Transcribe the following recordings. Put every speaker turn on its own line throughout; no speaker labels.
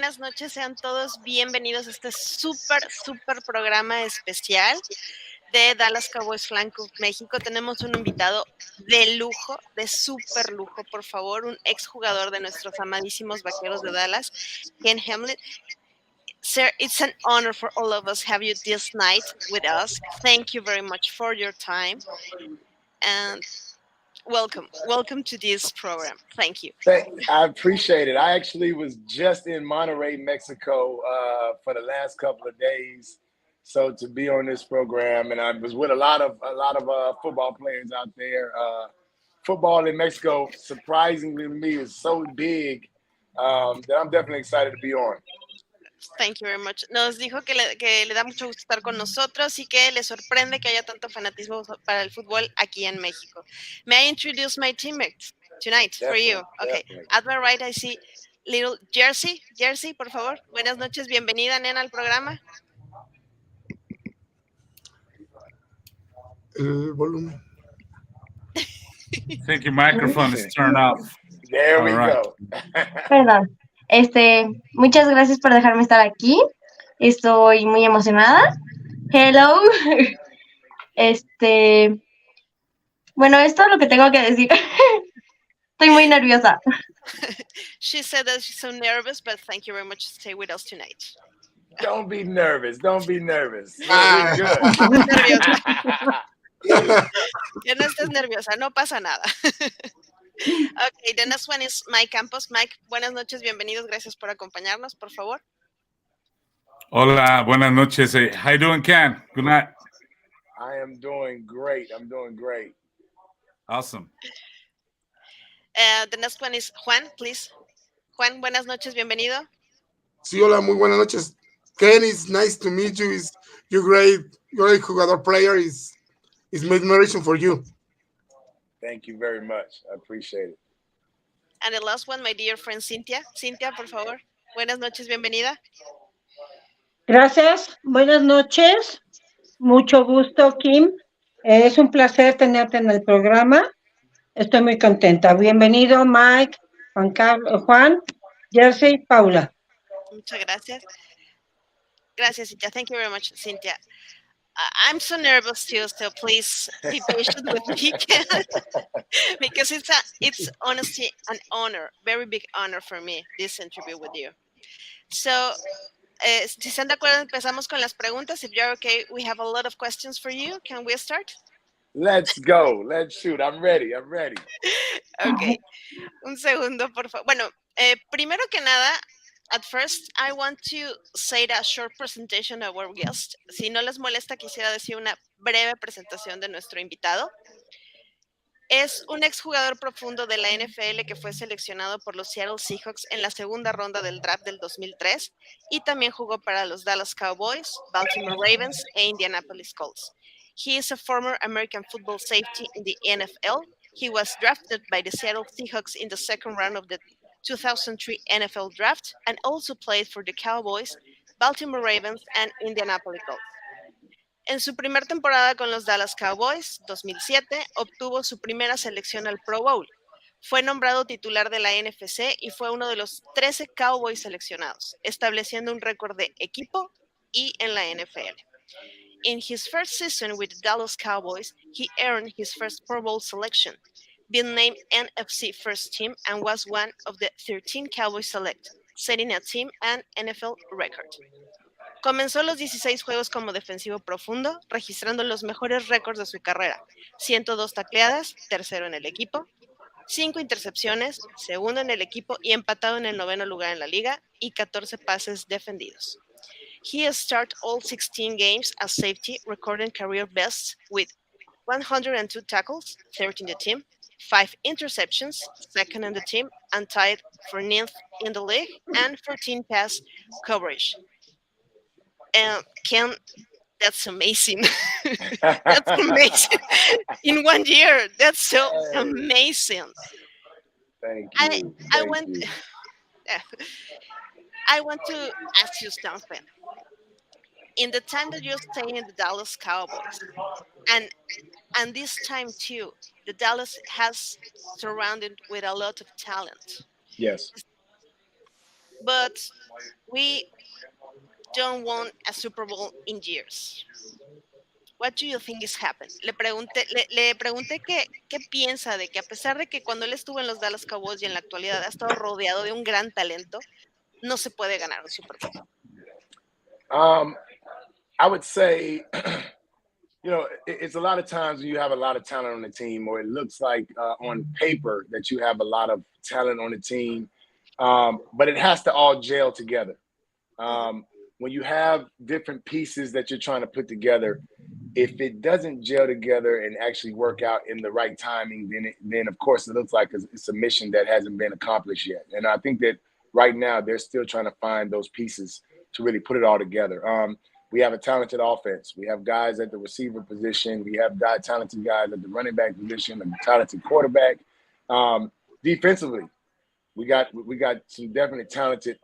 buenas noches, sean todos bienvenidos a este súper programa especial de Dallas Cowboys Flan Club México. Tenemos un invitado de lujo, de súper lujo, por favor, un exjugador de nuestros amadísimos Vaqueros de Dallas, Ken Hamlin. Sir, it's an honor for all of us have you this night with us. Thank you very much for your time, and welcome to this program. Thank you.
I appreciate it. I actually was just in Monterrey, Mexico for the last couple of days. So to be on this program, and I was with a lot of football players out there. Football in Mexico, surprisingly to me, is so big that I'm definitely excited to be on.
Thank you very much. Nos dijo que le da mucho gusto estar con nosotros y que le sorprende que haya tanto fanatismo para el fútbol aquí en México. May I introduce my teammates tonight for you? Okay. At my right I see little Jersey. Jersey, por favor. Buenas noches, bienvenida, nena, al programa.
El volumen.
I think your microphone is turned off.
There we go.
Perdón. Muchas gracias por dejarme estar aquí. Estoy muy emocionada. Hello. Bueno, esto es lo que tengo que decir. Estoy muy nerviosa.
She said that she's so nervous, but thank you very much to stay with us tonight.
Don't be nervous. Don't be nervous.
Ya no estés nerviosa, no pasa nada. Okay, the next one is Mike Campos. Mike, buenas noches, bienvenidos, gracias por acompañarnos, por favor.
Hola, buenas noches. How you doing, Ken? Good night.
I am doing great. I'm doing great.
Awesome.
The next one is Juan, please. Juan, buenas noches, bienvenido.
Sí, hola, muy buenas noches. Ken, it's nice to meet you. You're great jugador player. It's admiration for you.
Thank you very much. I appreciate it.
And the last one, my dear friend Cynthia. Cynthia, por favor. Buenas noches, bienvenida.
Gracias. Buenas noches. Mucho gusto, Kim. Es un placer tenerte en el programa. Estoy muy contenta. Bienvenido, Mike, Juan, Jersey, Paula.
Muchas gracias. Gracias, Cynthia. Thank you very much, Cynthia. I'm so nervous too, so please be patient with me, because it's honestly an honor, very big honor for me, this interview with you. So, si están de acuerdo, empezamos con las preguntas. If you're okay, we have a lot of questions for you. Can we start?
Let's go. Let's shoot. I'm ready.
Okay. Un segundo, por favor. Bueno, primero que nada, at first, I want to say a short presentation of our guest. Si no les molesta, quisiera decir una breve presentación de nuestro invitado. Es un exjugador profundo de la NFL que fue seleccionado por los Seattle Seahawks en la segunda ronda del draft del 2003 y también jugó para los Dallas Cowboys, Baltimore Ravens e Indianapolis Colts. He is a former American football safety in the NFL. He was drafted by the Seattle Seahawks in the second round of the 2003 NFL Draft and also played for the Cowboys, Baltimore Ravens, and Indianapolis Colts. En su primera temporada con los Dallas Cowboys, 2007, obtuvo su primera selección al Pro Bowl. Fue nombrado titular de la NFC y fue uno de los 13 Cowboys seleccionados, estableciendo un récord de equipo y en la NFL. In his first season with the Dallas Cowboys, he earned his first Pro Bowl selection, being named NFC First Team, and was one of the 13 Cowboys selected, setting a team and NFL record. Comenzó los 16 juegos como defensivo profundo, registrando los mejores récords de su carrera: 102 tacleadas, tercero en el equipo, 5 intercepciones, segundo en el equipo y empatado en el 9º lugar en la liga, y 14 pases defendidos. He has started all 16 games as safety, recording career bests with 102 tackles, 13 in the team, 5 interceptions, second in the team, and tied for 9th in the league, and 14 pass coverage. Ken, that's amazing. That's amazing. In 1 year, that's so amazing.
Thank you.
I want to ask you something. In the time that you're staying in the Dallas Cowboys, and this time too, the Dallas has surrounded with a lot of talent.
Yes.
but we don't want a Super Bowl in years. What do you think is happened? Le pregunté qué piensa de que a pesar de que cuando él estuvo en los Dallas Cowboys y en la actualidad ha estado rodeado de un gran talento, no se puede ganar un Super Bowl.
I would say, it's a lot of times when you have a lot of talent on the team, or it looks like on paper that you have a lot of talent on the team, but it has to all gel together. When you have different pieces that you're trying to put together, if it doesn't gel together and actually work out in the right timing, then of course it looks like it's a mission that hasn't been accomplished yet. And I think that right now they're still trying to find those pieces to really put it all together. We have a talented offense. We have guys at the receiver position. We have talented guys at the running back position, a talented quarterback. Defensively, we got some definitely talented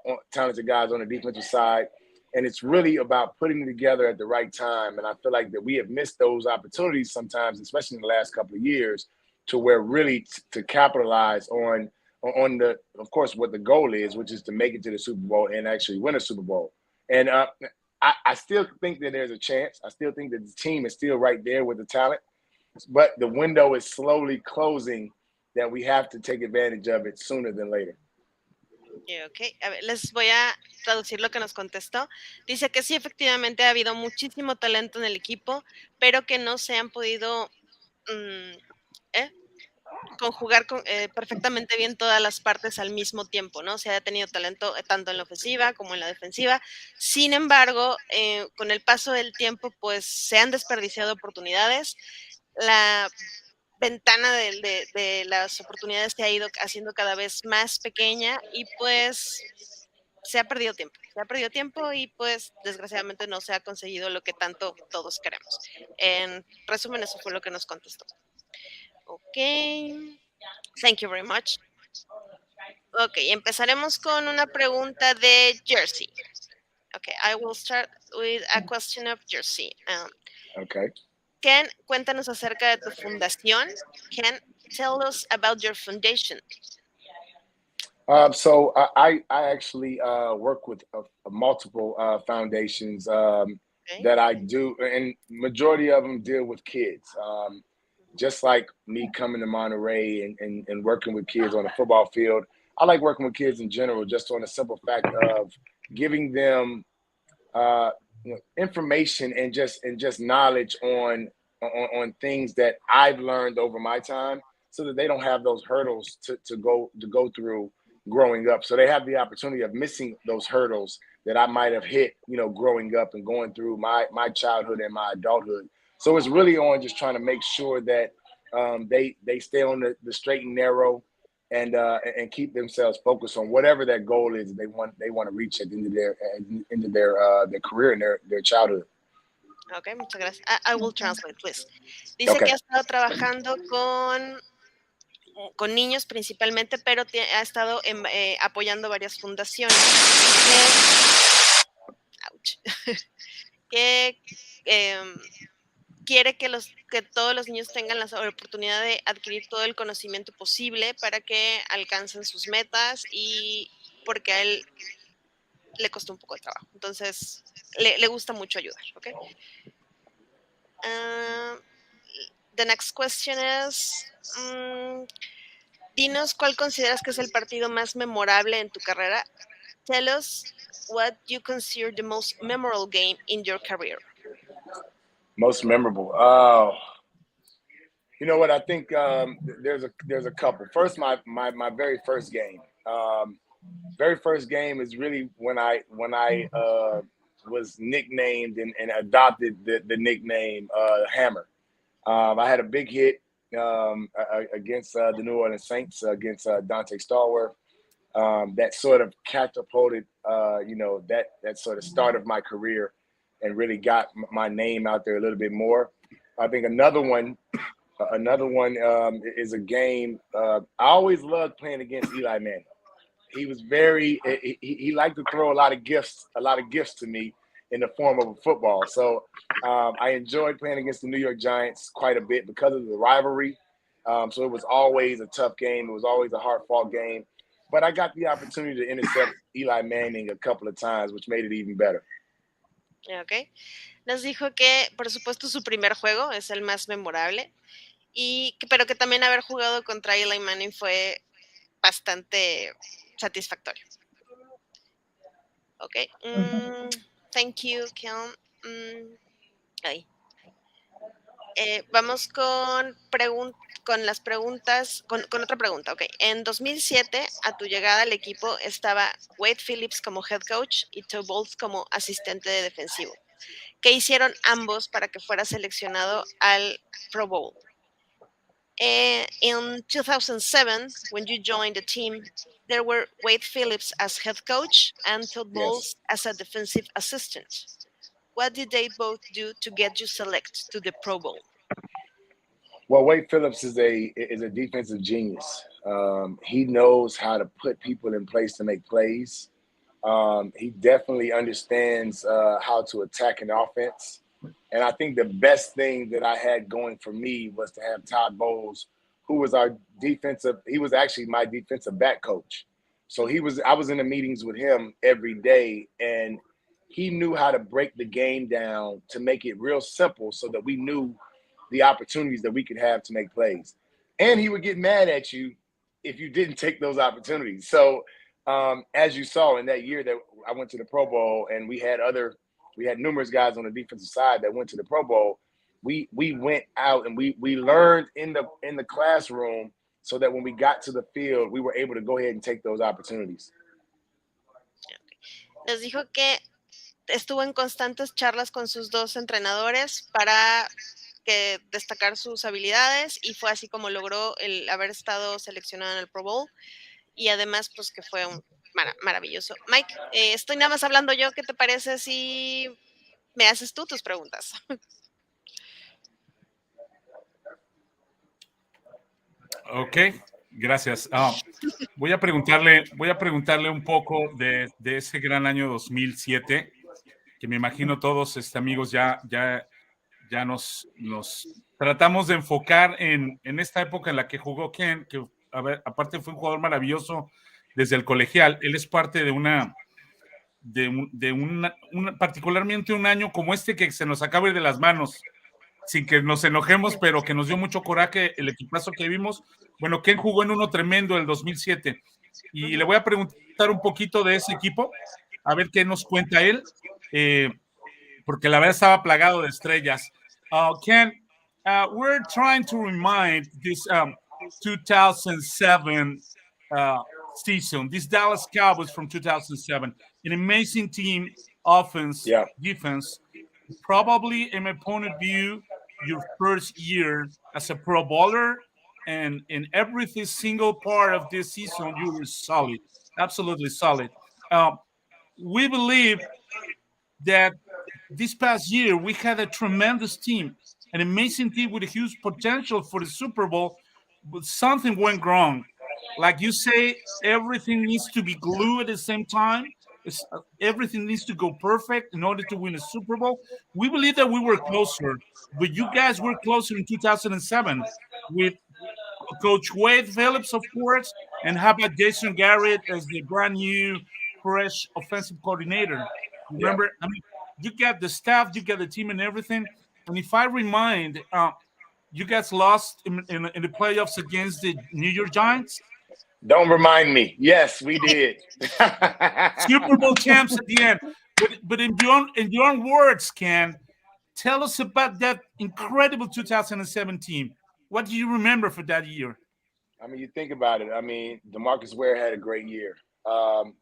guys on the defensive side. And it's really about putting it together at the right time. And I feel like that we have missed those opportunities sometimes, especially in the last couple of years, to where really to capitalize on the, of course, what the goal is, which is to make it to the Super Bowl and actually win a Super Bowl. And I still think that there's a chance. I still think that the team is still right there with the talent, but the window is slowly closing that we have to take advantage of it sooner than later.
Ok, a ver, les voy a traducir lo que nos contestó. Dice que sí, efectivamente ha habido muchísimo talento en el equipo, pero que no se han podido conjugar perfectamente bien todas las partes al mismo tiempo, ¿no? Se ha tenido talento tanto en la ofensiva como en la defensiva. Sin embargo, con el paso del tiempo, pues se han desperdiciado oportunidades. La ventana de las oportunidades se ha ido haciendo cada vez más pequeña y pues se ha perdido tiempo y pues desgraciadamente no se ha conseguido lo que tanto todos queremos. En resumen, eso fue lo que nos contestó. Ok, thank you very much. Ok, empezaremos con una pregunta de Jersey. Okay, I will start with a question of Jersey.
Okay.
Ken, cuéntanos acerca de tu fundación. Ken, tell us about your foundation.
So I actually work with multiple foundations that I do, and majority of them deal with kids. Just like me coming to Monterey and working with kids on the football field, I like working with kids in general, just on the simple fact of giving them information and just knowledge on things that I've learned over my time, so that they don't have those hurdles to go through growing up. So they have the opportunity of missing those hurdles that I might have hit, growing up and going through my childhood and my adulthood. So it's really on just trying to make sure that they stay on the straight and narrow, and keep themselves focused on whatever that goal is they want to reach at the end of their career and their childhood.
Okay, muchas gracias. I will translate, please. Dice que ha estado trabajando con niños principalmente, pero ha estado apoyando varias fundaciones que quiere que todos los niños tengan la oportunidad de adquirir todo el conocimiento posible para que alcancen sus metas, y porque a él le costó un poco de trabajo. Entonces, le gusta mucho ayudar, ¿ok? The next question is, dinos cuál consideras que es el partido más memorable en tu carrera. Tell us what you consider the most memorable game in your career.
Most memorable. Oh, you know what? I think there's a couple. First, my very first game. Very first game is really when I was nicknamed and adopted the nickname Hammer. I had a big hit against the New Orleans Saints, against Dante Stallworth. That sort of catapulted, that sort of start of my career, and really got my name out there a little bit more. I think another one is a game. I always loved playing against Eli Manning. He was he liked to throw a lot of gifts to me in the form of a football. So I enjoyed playing against the New York Giants quite a bit because of the rivalry. So it was always a tough game. It was always a hard-fought game. but I got the opportunity to intercept Eli Manning a couple of times, which made it even better.
Ok. Nos dijo que, por supuesto, su primer juego es el más memorable, pero que también haber jugado contra Eli Manning fue bastante satisfactorio. Ok. Thank you, Kim. Ahí. Vamos con las preguntas, con otra pregunta. Ok. En 2007, a tu llegada al equipo, estaba Wade Phillips como head coach y Toe Bowles como asistente de defensivo. ¿Qué hicieron ambos para que fuera seleccionado al Pro Bowl? In 2007, when you joined the team, there were Wade Phillips as head coach and Todd Bowles as a defensive assistant. What did they both do to get you selected to the Pro Bowl?
Well, Wade Phillips is a defensive genius. He knows how to put people in place to make plays. He definitely understands how to attack an offense. And I think the best thing that I had going for me was to have Todd Bowles, who was he was actually my defensive back coach. So I was in the meetings with him every day, and he knew how to break the game down to make it real simple so that we knew the opportunities that we could have to make plays. And he would get mad at you if you didn't take those opportunities. So as you saw in that year that I went to the Pro Bowl, and we had numerous guys on the defensive side that went to the Pro Bowl. We went out and we learned in the classroom so that when we got to the field, we were able to go ahead and take those opportunities.
Les dijo que estuvo en constantes charlas con sus dos entrenadores para destacar sus habilidades, y fue así como logró el haber estado seleccionado en el Pro Bowl, y además pues que fue maravilloso. Mike, estoy nada más hablando yo. ¿Qué te parece si me haces tú tus preguntas?
Ok, gracias. Voy a preguntarle un poco de ese gran año 2007, que me imagino todos amigos ya nos tratamos de enfocar en esta época en la que jugó Ken, que aparte fue un jugador maravilloso desde el colegial. Él es parte particularmente un año como este que se nos acaba de ir de las manos, sin que nos enojemos, pero que nos dio mucho coraje el equipazo que vimos. Bueno, Ken jugó en uno tremendo el 2007, y le voy a preguntar un poquito de ese equipo, a ver qué nos cuenta él, porque la verdad estaba plagado de estrellas. Ken, we're trying to remind this 2007 season, this Dallas Cowboys from 2007, an amazing team, offense, defense. Probably, in my point of view, your first year as a Pro Bowler, and in every single part of this season, you were solid, absolutely solid. We believe that this past year we had a tremendous team, an amazing team with a huge potential for the Super Bowl, but something went wrong. Like you say, everything needs to be glued at the same time. Everything needs to go perfect in order to win a Super Bowl. We believe that we were closer, but you guys were closer in 2007 with Coach Wade Phillips, of course, and how about Jason Garrett as the brand new, fresh offensive coordinator? Remember, I mean, you got the staff, you got the team, and everything. And if I remind, you guys lost in the playoffs against the New York Giants.
Don't remind me. Yes, we did.
Super Bowl champs at the end. But in your own words, Ken, tell us about that incredible 2007 team. What do you remember for that year?
I mean, you think about it. I mean, DeMarcus Ware had a great year.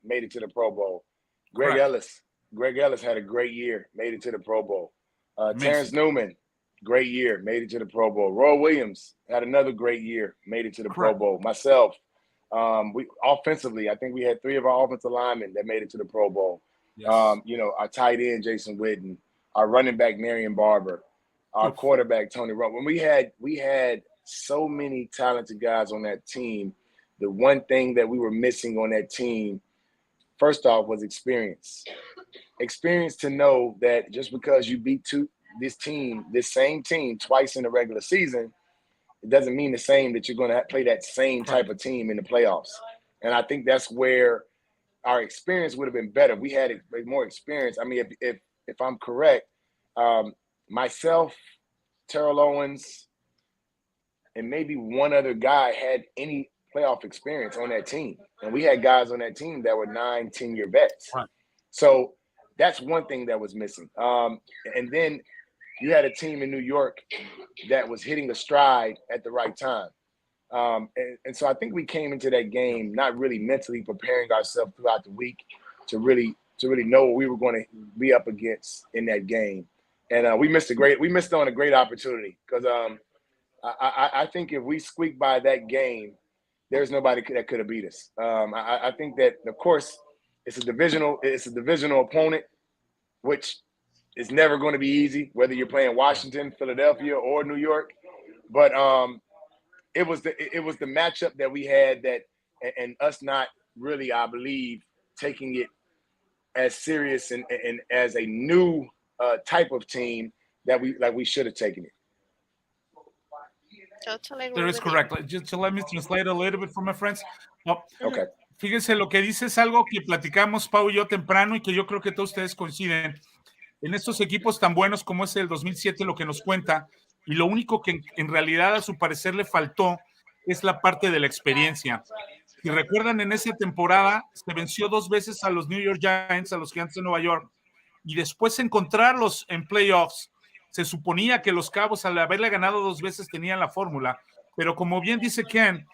Made it to the Pro Bowl. Greg Ellis had a great year. Made it to the Pro Bowl. Terrence Newman, great year. Made it to the Pro Bowl. Roy Williams had another great year. Made it to the Pro Bowl. Myself. We offensively, I think we had 3 of our offensive linemen that made it to the Pro Bowl. Yes. Our tight end Jason Witten, our running back Marion Barber, our quarterback Tony Rowe. When we had so many talented guys on that team, the one thing that we were missing on that team, first off, was experience. Experience to know that just because you beat this same team twice in the regular season, it doesn't mean the same that you're going to play that same type of team in the playoffs. And I think that's where our experience would have been better. We had more experience. I mean, if I'm correct, myself, Terrell Owens, and maybe one other guy had any playoff experience on that team. And we had guys on that team that were 9-10-year vets.
Right.
So that's one thing that was missing. And then you had a team in New York that was hitting a stride at the right time. And so I think we came into that game not really mentally preparing ourselves throughout the week to really know what we were going to be up against in that game. And we missed on a great opportunity because I think if we squeak by that game, there's nobody that could have beat us. I think that, of course, it's a divisional opponent, which is never going to be easy, whether you're playing Washington, Philadelphia, or New York. But it was the matchup that we had and us not really, I believe, taking it as serious and as a new type of team that we should have taken it.
That is correct. Just let me translate a little bit for my friends.
Okay.
Fíjense, lo que dice es algo que platicamos Pau y yo temprano y que yo creo que todos ustedes coinciden. En estos equipos tan buenos como es el 2007, lo que nos cuenta, y lo único que en realidad a su parecer le faltó es la parte de la experiencia. Si recuerdan, en esa temporada se venció 2 veces a los New York Giants, a los Gigantes de Nueva York, y después encontrarlos en playoffs. Se suponía que los Cabos, al haberle ganado 2 veces, tenían la fórmula, pero como bien dice Ken,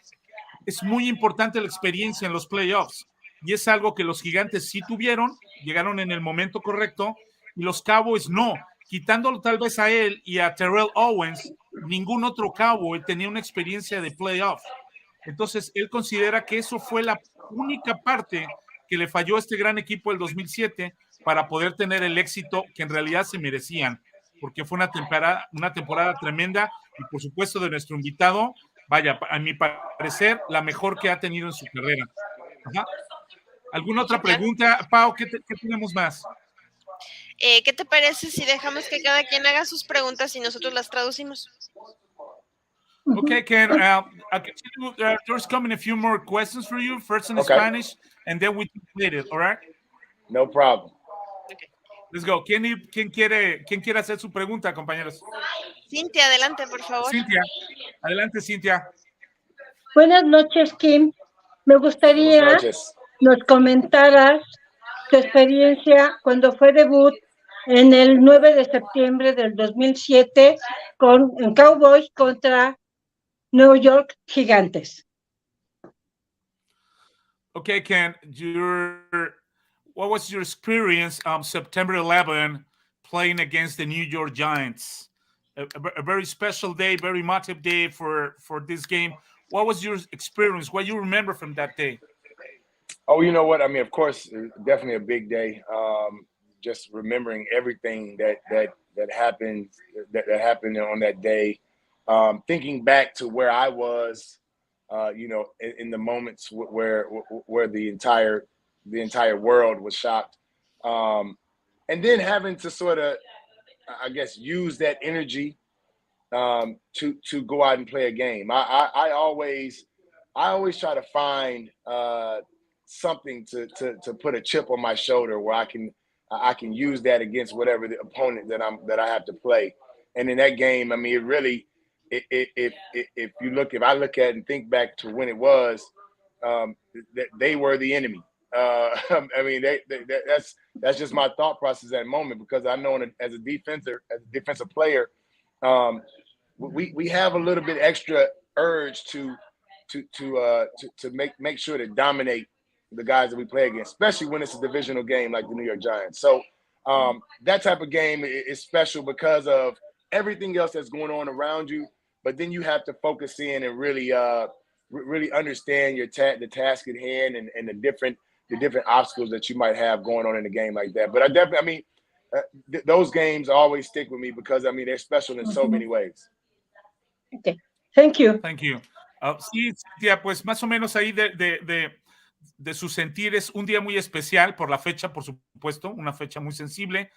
es muy importante la experiencia en los playoffs, y es algo que los Gigantes sí tuvieron, llegaron en el momento correcto, y los Cowboys no. Quitándolo tal vez a él y a Terrell Owens, ningún otro Cowboy tenía una experiencia de playoff. Entonces, él considera que eso fue la única parte que le falló a este gran equipo del 2007 para poder tener el éxito que en realidad se merecían, porque fue una temporada tremenda y, por supuesto, de nuestro invitado, vaya, a mi parecer, la mejor que ha tenido en su carrera. Ajá. ¿Alguna otra pregunta, Pau? ¿Qué tenemos más?
¿Qué te parece si dejamos que cada quien haga sus preguntas y nosotros las traducimos?
Okay, Ken, there's coming a few more questions for you, first in Spanish, and then we translate it, all right?
No problem.
Okay. Let's go. ¿Quién quiere hacer su pregunta, compañeros?
Cintia, adelante, por favor.
Cintia, adelante, Cintia.
Buenas noches, Kim. Me gustaría nos comentaras tu experiencia cuando fue debut en el 9 de septiembre del 2007 en Cowboys contra New York Gigantes.
Okay, Ken, what was your experience on September 11 playing against the New York Giants? A very special day, very emotive day for this game. What was your experience? What you remember from that day?
Oh, you know what? I mean, of course, definitely a big day. Just remembering everything that happened on that day. Thinking back to where I was, in the moments where the entire world was shocked, and then having to sort of, I guess, use that energy to go out and play a game. I always try to find something to put a chip on my shoulder where I can use that against whatever the opponent that I have to play. And in that game, I mean, it really, if I look at and think back to when it was, they were the enemy. I mean, that's just my thought process at that moment, because I know as a defensive player, we have a little bit extra urge to make sure to dominate the guys that we play against, especially when it's a divisional game like the New York Giants. So that type of game is special because of everything else that's going on around you. But then you have to focus in and really understand the task at hand and the different obstacles that you might have going on in a game like that. But those games always stick with me because, I mean, they're special in so many ways.
Okay. Thank you.
Thank you. Sí, Cintia, pues más o menos ahí de su sentir, es un día muy especial por la fecha, por supuesto, una fecha muy sensible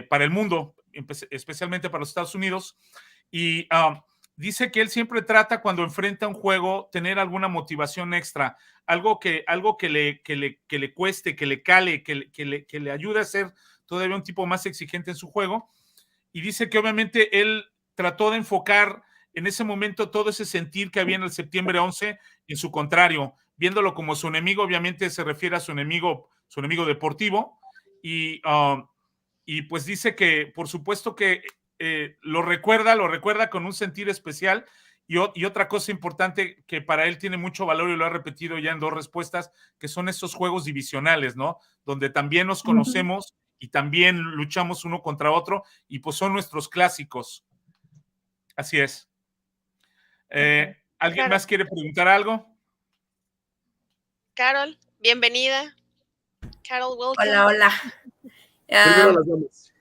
para el mundo, especialmente para los Estados Unidos. Y dice que él siempre trata cuando enfrenta un juego tener alguna motivación extra, algo que le cueste, que le cale, que le ayude a ser todavía un tipo más exigente en su juego. Y dice que obviamente él trató de enfocar en ese momento todo ese sentir que había en el septiembre 11 en su contrario, viéndolo como su enemigo, obviamente se refiere a su enemigo deportivo, y pues dice que por supuesto que lo recuerda con un sentir especial. Y otra cosa importante que para él tiene mucho valor y lo ha repetido ya en 2 respuestas, que son estos juegos divisionales, ¿no? Donde también nos conocemos y también luchamos uno contra otro y pues son nuestros clásicos. Así es. ¿Alguien más quiere preguntar algo?
Carol, bienvenida. Carol, welcome.
Hola, hola.
Primero las damas.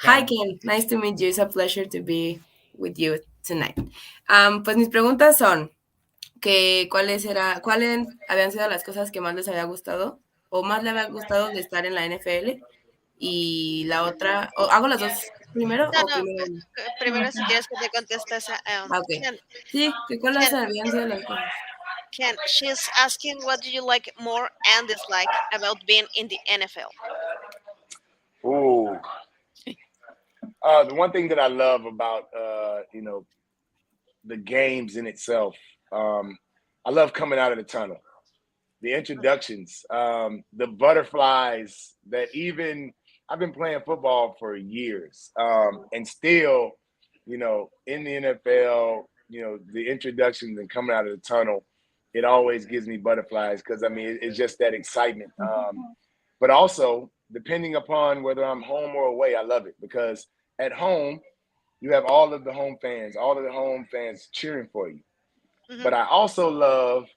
Hi, Ken. Nice to meet you. It's a pleasure to be with you tonight. Pues mis preguntas son que cuáles habían sido las cosas que más les había gustado o más le había gustado de estar en la NFL, y la otra, ¿hago las dos primero
No,
o primero?
primero si quieres que te conteste esa.
Ok. Sí, que cuáles habían sido las cosas.
Ken, she's asking what do you like more and dislike about being in the NFL?
Ooh. The one thing that I love about the games in itself, I love coming out of the tunnel, the introductions, the butterflies that even I've been playing football for years, and still, in the NFL, the introductions and coming out of the tunnel, it always gives me butterflies because it's just that excitement. But also, depending upon whether I'm home or away, I love it because at home, you have all of the home fans cheering for you. Mm-hmm. But I also love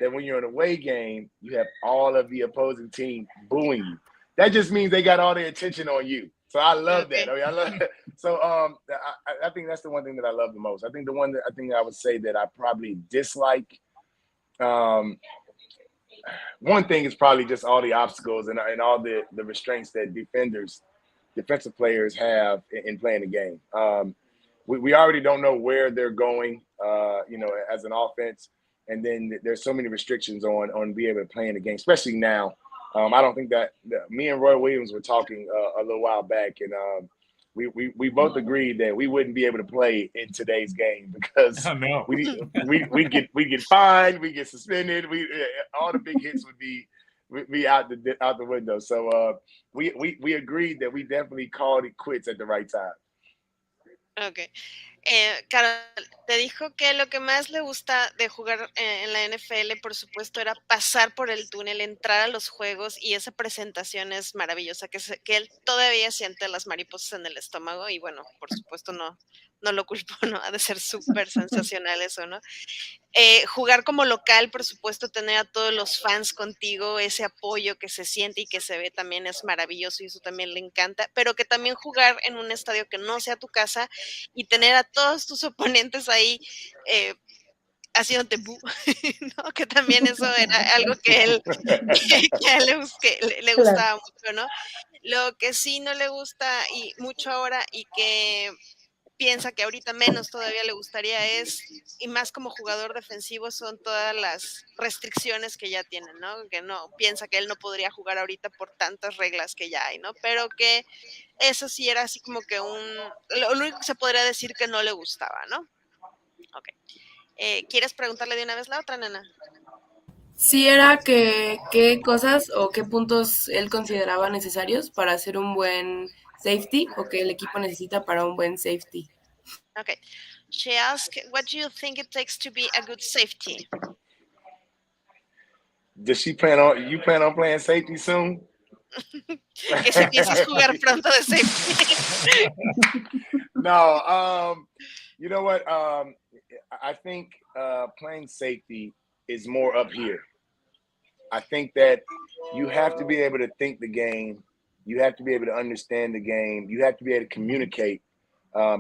that when you're in an away game, you have all of the opposing team booing you. That just means they got all their attention on you. So I love that. I love that. So I think that's the one thing that I love the most. I think I would say that I probably dislike. One thing is probably just all the obstacles and all the restraints that defensive players have in playing the game. We already don't know where they're going, as an offense. And then there's so many restrictions on being able to play in the game, especially now. I don't think that me and Roy Williams were talking a little while back, and we both agreed that we wouldn't be able to play in today's game because we get fined, we get suspended, all the big hits would be out the window. So we agreed that we definitely called it quits at the right time.
Okay. Carol, te dijo que lo que más le gusta de jugar en la NFL, por supuesto, era pasar por el túnel, entrar a los juegos, y esa presentación es maravillosa, que él todavía siente las mariposas en el estómago, y bueno, por supuesto no lo culpo, ¿no? Ha de ser súper sensacional eso, ¿no? Jugar como local, por supuesto, tener a todos los fans contigo, ese apoyo que se siente y que se ve también es maravilloso, y eso también le encanta, pero que también jugar en un estadio que no sea tu casa y tener a todos tus oponentes ahí haciéndote bu, ¿no? Que también eso era algo que a él le gustaba mucho, ¿no? Lo que sí no le gusta y mucho ahora, y que piensa que ahorita menos todavía le gustaría y más como jugador defensivo, son todas las restricciones que ya tienen, ¿no? Que no, piensa que él no podría jugar ahorita por tantas reglas que ya hay, ¿no? Pero que eso sí era así como que lo único que se podría decir que no le gustaba, ¿no? Ok. ¿Quieres preguntarle de una vez la otra, nena?
Sí, era que qué cosas o qué puntos él consideraba necesarios para hacer un buen safety, o que el equipo necesita para un buen safety.
Okay. She asked, what do you think it takes to be a good safety?
Does you plan on playing safety soon?
Que si piensas jugar pronto de safety.
No, you know what? I think playing safety is more up here. I think that you have to be able to think the game. You have to be able to understand the game. You have to be able to communicate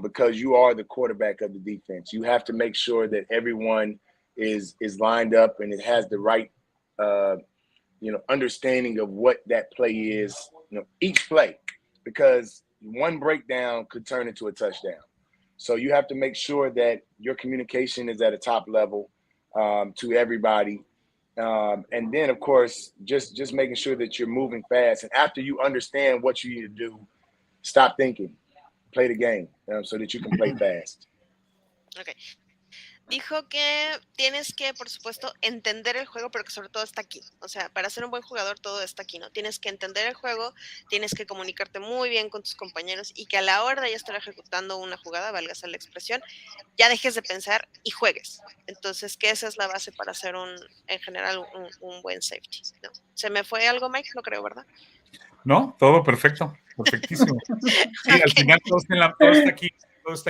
because you are the quarterback of the defense. You have to make sure that everyone is lined up and it has the right, understanding of what that play is. Each play, because one breakdown could turn into a touchdown. So you have to make sure that your communication is at a top level to everybody. And then, of course, just making sure that you're moving fast. And after you understand what you need to do, stop thinking, play the game so that you can play fast.
Okay. Dijo que tienes que, por supuesto, entender el juego, pero que sobre todo está aquí. O sea, para ser un buen jugador todo está aquí, ¿no? Tienes que entender el juego, tienes que comunicarte muy bien con tus compañeros y que a la hora de ya estar ejecutando una jugada, válgase la expresión, ya dejes de pensar y juegues. Entonces, que esa es la base para hacer en general un buen safety, ¿no? ¿Se me fue algo, Mike? No creo, ¿verdad?
No, todo perfecto, perfectísimo. Sí, al final todo está aquí.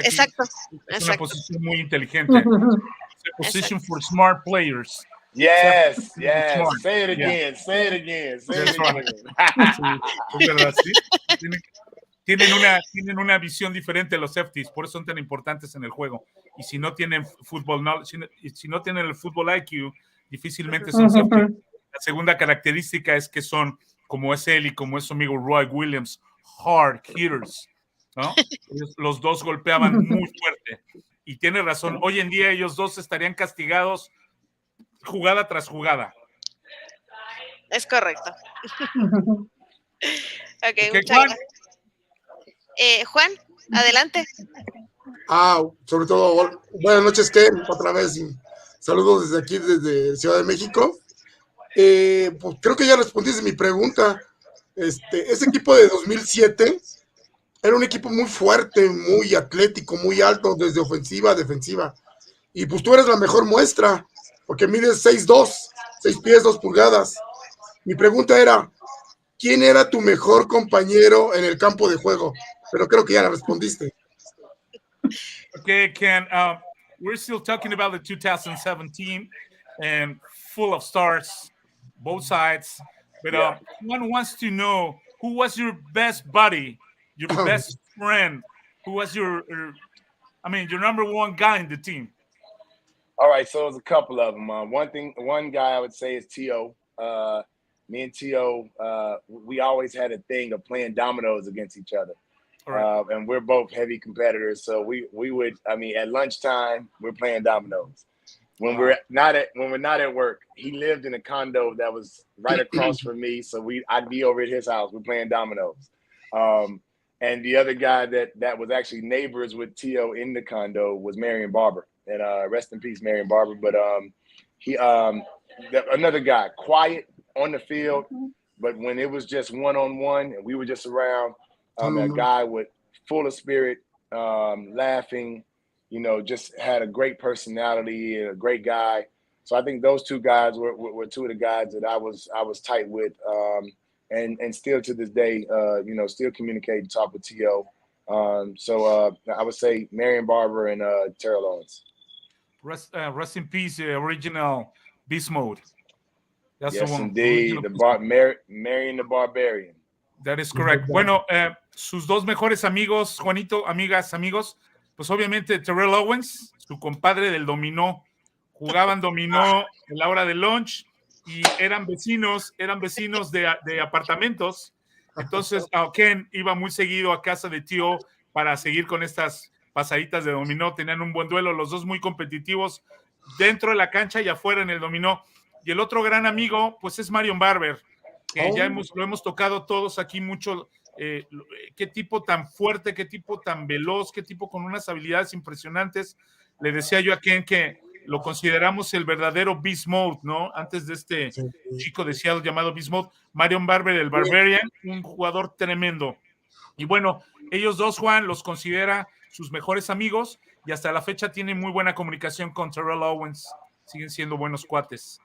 Exacto.
Es una posición muy inteligente. It's a position for smart players.
Yes,
Smart.
Say it again.
Yeah.
Say it again. Say
That's
it again.
Right. Sí, es verdad, sí. Tienen una visión diferente los safeties, por eso son tan importantes en el juego. Y si no tienen si no tienen el fútbol IQ, difícilmente son safeties. La segunda característica es que son, como es él y como es su amigo Roy Williams, hard hitters, ¿no? Los dos golpeaban muy fuerte. Y tiene razón, hoy en día ellos dos estarían castigados jugada tras jugada.
Es correcto. Okay, muchas
Juan.
gracias. Juan, adelante.
Sobre todo, buenas noches, Ken, otra vez. Saludos desde aquí, desde Ciudad de México. Pues creo que ya respondiste mi pregunta. Ese equipo de 2007 era un equipo muy fuerte, muy atlético, muy alto, desde ofensiva a defensiva. Y pues tú eres la mejor muestra, porque mides 6'2", 6 pies, 2 pulgadas. Mi pregunta era, ¿quién era tu mejor compañero en el campo de juego? Pero creo que ya la respondiste.
Okay, Ken, we're still talking about the 2017 and full of stars, both sides. But one wants to know, who was your best buddy, your best friend? Who was your number one guy in the team?
All right, so there's a couple of them. One guy I would say is T.O. Me and T.O., we always had a thing of playing dominoes against each other. Right. And we're both heavy competitors. So we would, at lunchtime, we're playing dominoes. When we're not at work, he lived in a condo that was right across from me. So I'd be over at his house. We're playing dominoes. And the other guy that was actually neighbors with T.O. in the condo was Marion Barber. And rest in peace, Marion Barber. But another guy, quiet on the field, but when it was just one-on-one and we were just around, a guy with full of spirit, laughing, just had a great personality and a great guy. So I think those two guys were two of the guys that I was tight with, and still to this day, still communicate and talk with T.O. So I would say Marion Barber and Terrell Owens.
Rest in peace, original Beast Mode. That's
yes,
the one.
Indeed. Marion the Barbarian.
That is correct. Bueno, sus dos mejores amigos, Juanito, amigas, amigos, pues obviamente Terrell Owens, su compadre del dominó. Jugaban dominó en la hora de lunch y eran vecinos de apartamentos. Entonces, Ken iba muy seguido a casa de Tío para seguir con estas pasaditas de dominó. Tenían un buen duelo, los dos muy competitivos dentro de la cancha y afuera en el dominó. Y el otro gran amigo, pues es Marion Barber, que ya lo hemos tocado todos aquí mucho. Qué tipo tan fuerte, qué tipo tan veloz, qué tipo con unas habilidades impresionantes. Le decía yo a Ken que lo consideramos el verdadero Beast Mode, ¿no? Antes de este chico de Seattle llamado Beast Mode, Marion Barber, el Barbarian, un jugador tremendo. Y bueno, ellos dos, Juan, los considera sus mejores amigos y hasta la fecha tienen muy buena comunicación con Terrell Owens. Siguen siendo buenos cuates.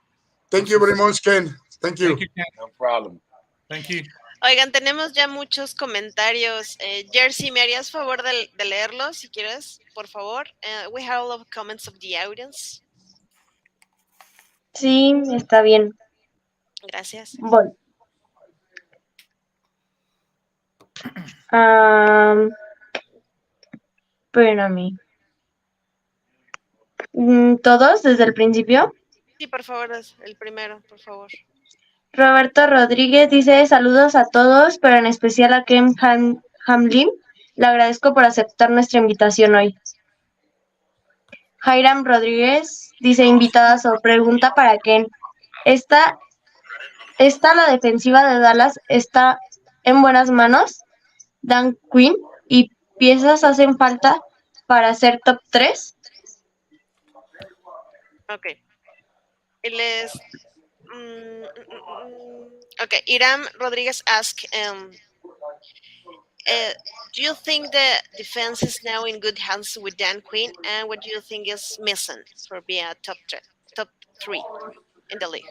Thank you very much, Ken. Thank you.
Thank you, Ken.
No problem.
Thank you.
Oigan, tenemos ya muchos comentarios. Jersey, ¿me harías favor de leerlos, si quieres, por favor? We have a lot of comments of the audience.
Sí, está bien.
Gracias.
Voy. Espérame. ¿Todos desde el principio?
Sí, por favor, el primero, por favor.
Roberto Rodríguez dice saludos a todos, pero en especial a Ken Hamlin. Le agradezco por aceptar nuestra invitación hoy. Jairam Rodríguez dice invitada o pregunta para Ken. ¿Está la defensiva de Dallas está en buenas manos? Dan Quinn y piezas hacen falta para ser top 3.
Ok. Él es. Okay, Iram Rodriguez asked, do you think the defense is now in good hands with Dan Quinn? And what do you think is missing for being a top 3 in the league?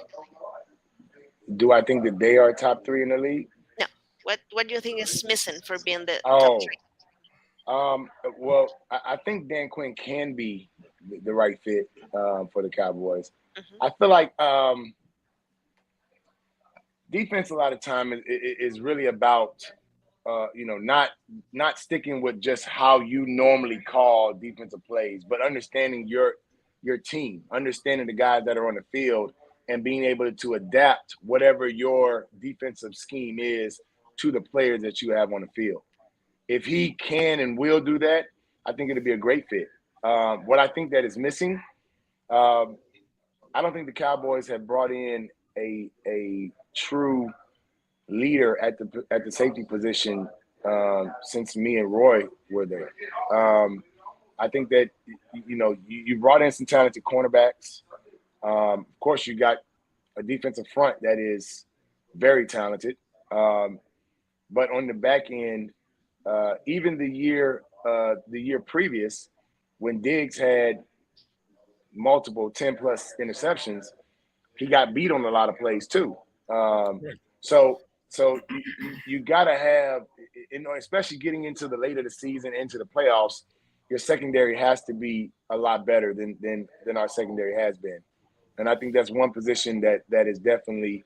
Do I think that they are top 3 in the league?
No. What do you think is missing for being the top 3?
Well, I think Dan Quinn can be the right fit for the Cowboys. I feel like defense a lot of time is really about not sticking with just how you normally call defensive plays, but understanding your team, understanding the guys that are on the field, and being able to adapt whatever your defensive scheme is to the players that you have on the field. If he can and will do that, I think it'll be a great fit. What I think that is missing, I don't think the Cowboys have brought in a true leader at the safety position since me and Roy were there. I think that you brought in some talented cornerbacks. Of course, you got a defensive front that is very talented, but on the back end, even the year previous, when Diggs had multiple 10+ interceptions, he got beat on a lot of plays too. So you got to have, especially getting into the later the season, into the playoffs, your secondary has to be a lot better than our secondary has been. And I think that's one position that is definitely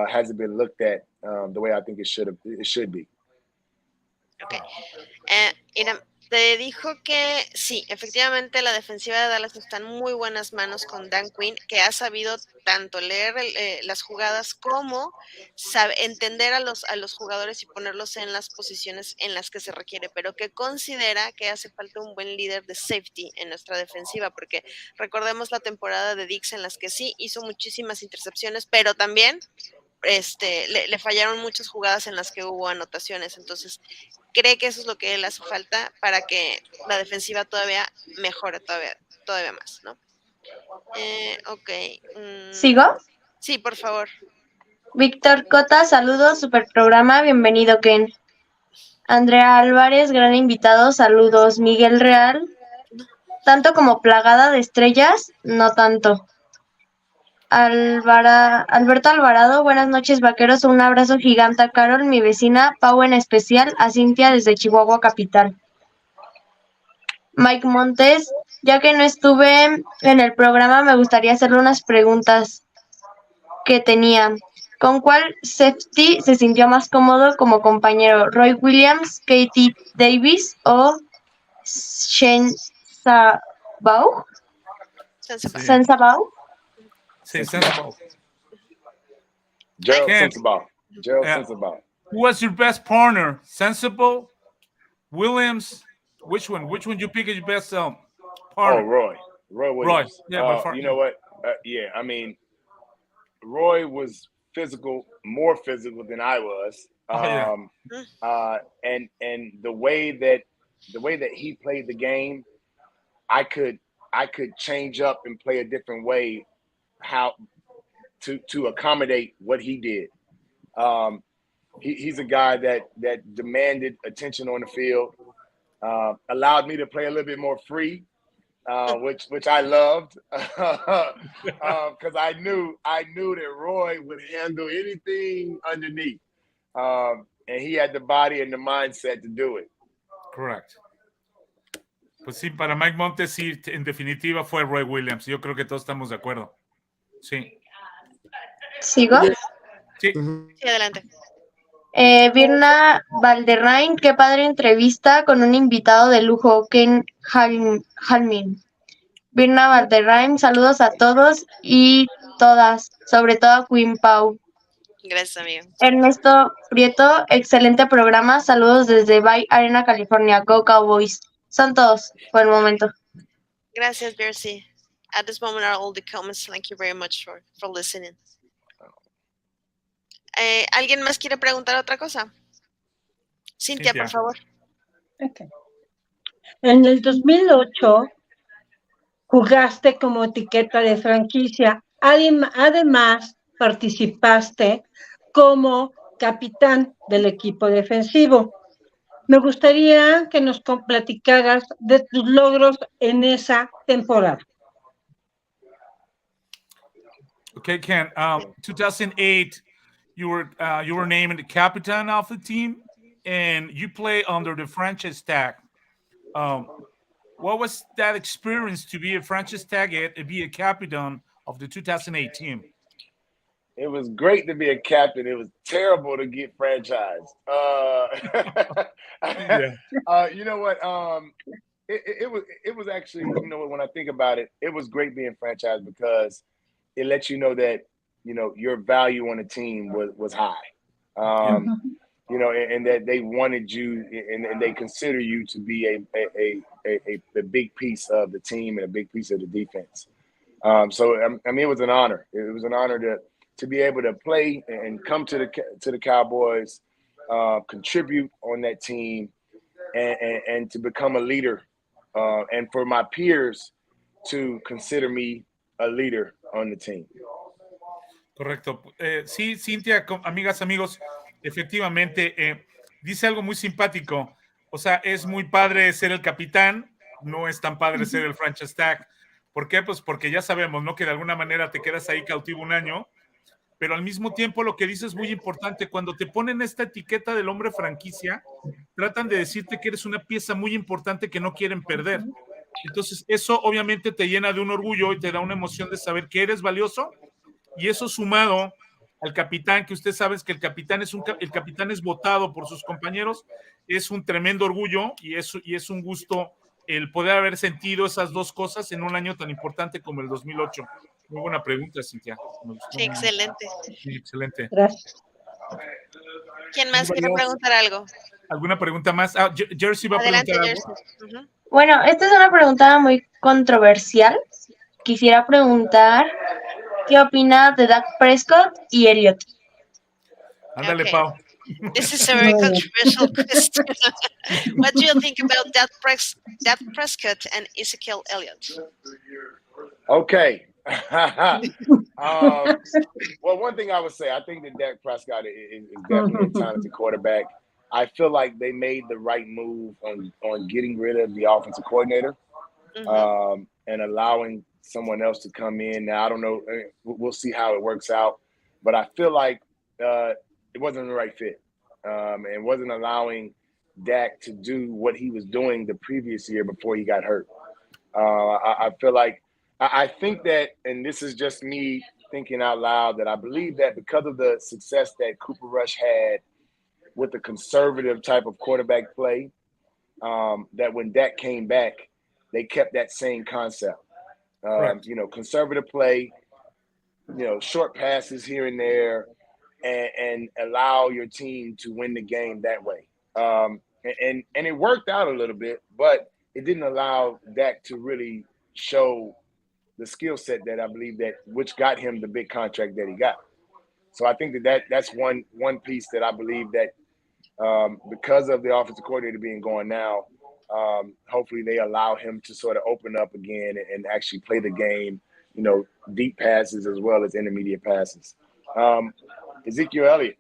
hasn't been looked at the way I think it should be.
Okay. Te dijo que sí, efectivamente la defensiva de Dallas está en muy buenas manos con Dan Quinn, que ha sabido tanto leer las jugadas como entender a los jugadores y ponerlos en las posiciones en las que se requiere, pero que considera que hace falta un buen líder de safety en nuestra defensiva, porque recordemos la temporada de Diggs en las que sí hizo muchísimas intercepciones, pero también le fallaron muchas jugadas en las que hubo anotaciones, entonces cree que eso es lo que le hace falta para que la defensiva todavía mejore todavía más, ¿no? Ok.
¿Sigo?
Sí, por favor.
Víctor Cota, saludos, super programa, bienvenido Ken. Andrea Álvarez, gran invitado, saludos. Miguel Real, tanto como plagada de estrellas, no tanto. Alberto Alvarado, buenas noches vaqueros, un abrazo gigante a Carol, mi vecina, Pau en especial, a Cintia desde Chihuahua Capital. Mike Montes, ya que no estuve en el programa, me gustaría hacerle unas preguntas que tenía. ¿Con cuál safety se sintió más cómodo como compañero? ¿Roy Williams, Katie Davis o Shane Sabau? Sensabau.
Sí, Sensible.
Gerald Sensible.
Who was your best partner? Sensible, Williams? Which one? Which one you pick as your best partner?
Oh, Roy Williams.
Yeah, by far.
You know what? I mean, Roy was more physical than I was. And the way that he played the game, I could change up and play a different way how to accommodate what he did. He's a guy that demanded attention on the field, allowed me to play a little bit more free, which I loved, because I knew that Roy would handle anything underneath, and he had the body and the mindset to do it.
Correct. Pues sí, para Mike Montes sí, en definitiva fue Roy Williams. Yo creo que todos estamos de acuerdo. Sí.
¿Sigo?
Sí.
Sí, adelante.
Virna Valderrain, qué padre entrevista con un invitado de lujo, Ken Hamlin. Virna Valderrain, saludos a todos y todas, sobre todo a Queen Pau.
Gracias, amigo.
Ernesto Prieto, excelente programa, saludos desde Bay Arena, California. Go Cowboys. Son todos por el momento.
Gracias, Jersey. At this moment are all the comments. Thank you very much for listening. ¿Alguien más quiere preguntar otra cosa? Cintia, por favor.
Okay. En el 2008 jugaste como etiqueta de franquicia. Además, participaste como capitán del equipo defensivo. Me gustaría que nos platicaras de tus logros en esa temporada.
Okay, Ken. 2008, you were named the captain of the team, and you play under the franchise tag. What was that experience to be a franchise tag and be a captain of the 2008 team?
It was great to be a captain. It was terrible to get franchised. You know what? It was actually, you know, when I think about it, it was great being franchised because it lets you know that, you know, your value on the team was high. You know, and that they wanted you and they consider you to be a big piece of the team and a big piece of the defense. So I mean, it was an honor. It was an honor to be able to play and come to the Cowboys, contribute on that team, and to become a leader, and for my peers to consider me a leader on the team.
Correcto. Sí, Cintia, amigas, amigos, efectivamente, dice algo muy simpático. O sea, es muy padre ser el capitán, no es tan padre ser el franchise tag. ¿Por qué? Pues porque ya sabemos, ¿no? Que de alguna manera te quedas ahí cautivo un año, pero al mismo tiempo lo que dices es muy importante. Cuando te ponen esta etiqueta del hombre franquicia, tratan de decirte que eres una pieza muy importante que no quieren perder. Entonces, eso obviamente te llena de un orgullo y te da una emoción de saber que eres valioso. Y eso sumado al capitán, que usted sabe que el capitán es votado por sus compañeros, es un tremendo orgullo y es un gusto el poder haber sentido esas dos cosas en un año tan importante como el 2008. Muy buena pregunta, Cintia. Me gustó.
Sí, excelente.
Sí, excelente.
Gracias.
¿Quién más quiere preguntar algo?
¿Alguna pregunta más? Jersey va a
Adelante,
preguntar
Jersey.
algo.
Bueno, esta es una pregunta muy controversial. Quisiera preguntar, ¿qué opina de Dak Prescott y Elliot?
Ándale, Pau.
This is a very controversial question. What do you think about Dak Prescott and Ezekiel Elliott?
Okay. Well, one thing I would say, I think that Dak Prescott is definitely a talented quarterback. I feel like they made the right move on getting rid of the offensive coordinator, and allowing someone else to come in. Now, I don't know. We'll see how it works out. But I feel like it wasn't the right fit, and wasn't allowing Dak to do what he was doing the previous year before he got hurt. I feel like I think that, and this is just me thinking out loud, that I believe that because of the success that Cooper Rush had with the conservative type of quarterback play, that when Dak came back, they kept that same concept. You know, conservative play, you know, short passes here and there, and allow your team to win the game that way. And it worked out a little bit, but it didn't allow Dak to really show the skill set that I believe that which got him the big contract that he got. So I think that's one piece that I believe that because of the offensive coordinator being gone now, hopefully they allow him to sort of open up again and actually play the game, you know, deep passes as well as intermediate passes. Ezekiel Elliott,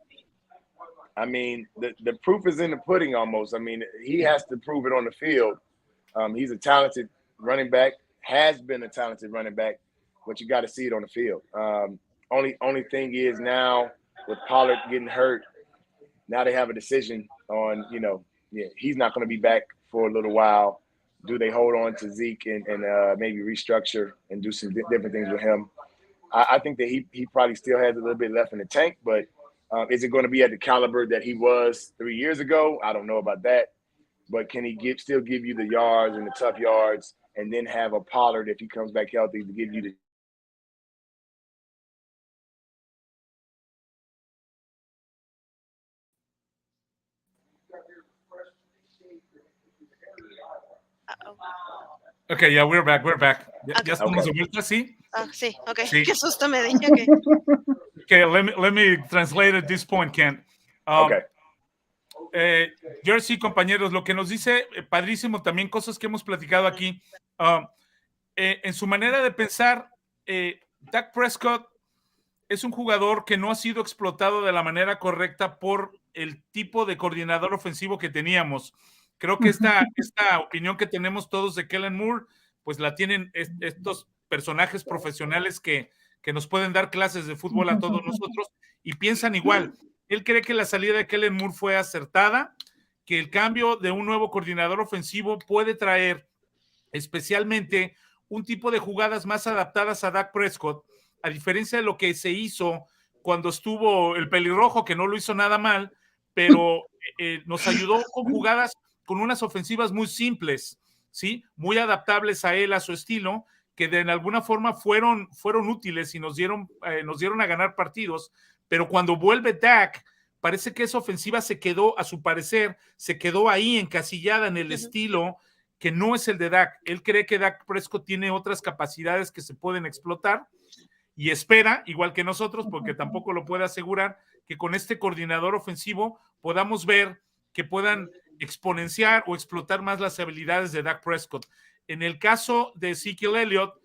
I mean, the proof is in the pudding almost. I mean, he has to prove it on the field. He's a talented running back, has been a talented running back, but you got to see it on the field. Only thing is now with Pollard getting hurt, now they have a decision on, you know, he's not going to be back for a little while. Do they hold on to Zeke and maybe restructure and do some different things with him? I think that he probably still has a little bit left in the tank, but is it going to be at the caliber that he was 3 years ago? I don't know about that. But can he still give you the yards and the tough yards, and then have a Pollard, if he comes back healthy, to give you the
Okay, yeah, we're back. Ya,
Okay.
ya estamos de vuelta, ¿sí?
Ah, sí, ok.
Sí.
Qué susto me di. Okay.
Okay, let me translate at this point, Ken.
Okay.
Jersey, compañeros, lo que nos dice, padrísimo, también cosas que hemos platicado aquí. En su manera de pensar, Dak Prescott es un jugador que no ha sido explotado de la manera correcta por el tipo de coordinador ofensivo que teníamos. Creo que esta opinión que tenemos todos de Kellen Moore, pues la tienen estos personajes profesionales que nos pueden dar clases de fútbol a todos nosotros y piensan igual. Él cree que la salida de Kellen Moore fue acertada, que el cambio de un nuevo coordinador ofensivo puede traer especialmente un tipo de jugadas más adaptadas a Dak Prescott, a diferencia de lo que se hizo cuando estuvo el pelirrojo, que no lo hizo nada mal, pero nos ayudó con jugadas, con unas ofensivas muy simples, ¿sí? Muy adaptables a él, a su estilo, que de alguna forma fueron útiles y nos dieron a ganar partidos, pero cuando vuelve Dak, parece que esa ofensiva se quedó, a su parecer, se quedó ahí encasillada en el estilo que no es el de Dak. Él cree que Dak Prescott tiene otras capacidades que se pueden explotar y espera, igual que nosotros, porque tampoco lo puede asegurar, que con este coordinador ofensivo podamos ver que puedan exponenciar o explotar más las habilidades de Dak Prescott. En el caso de Ezekiel Elliott,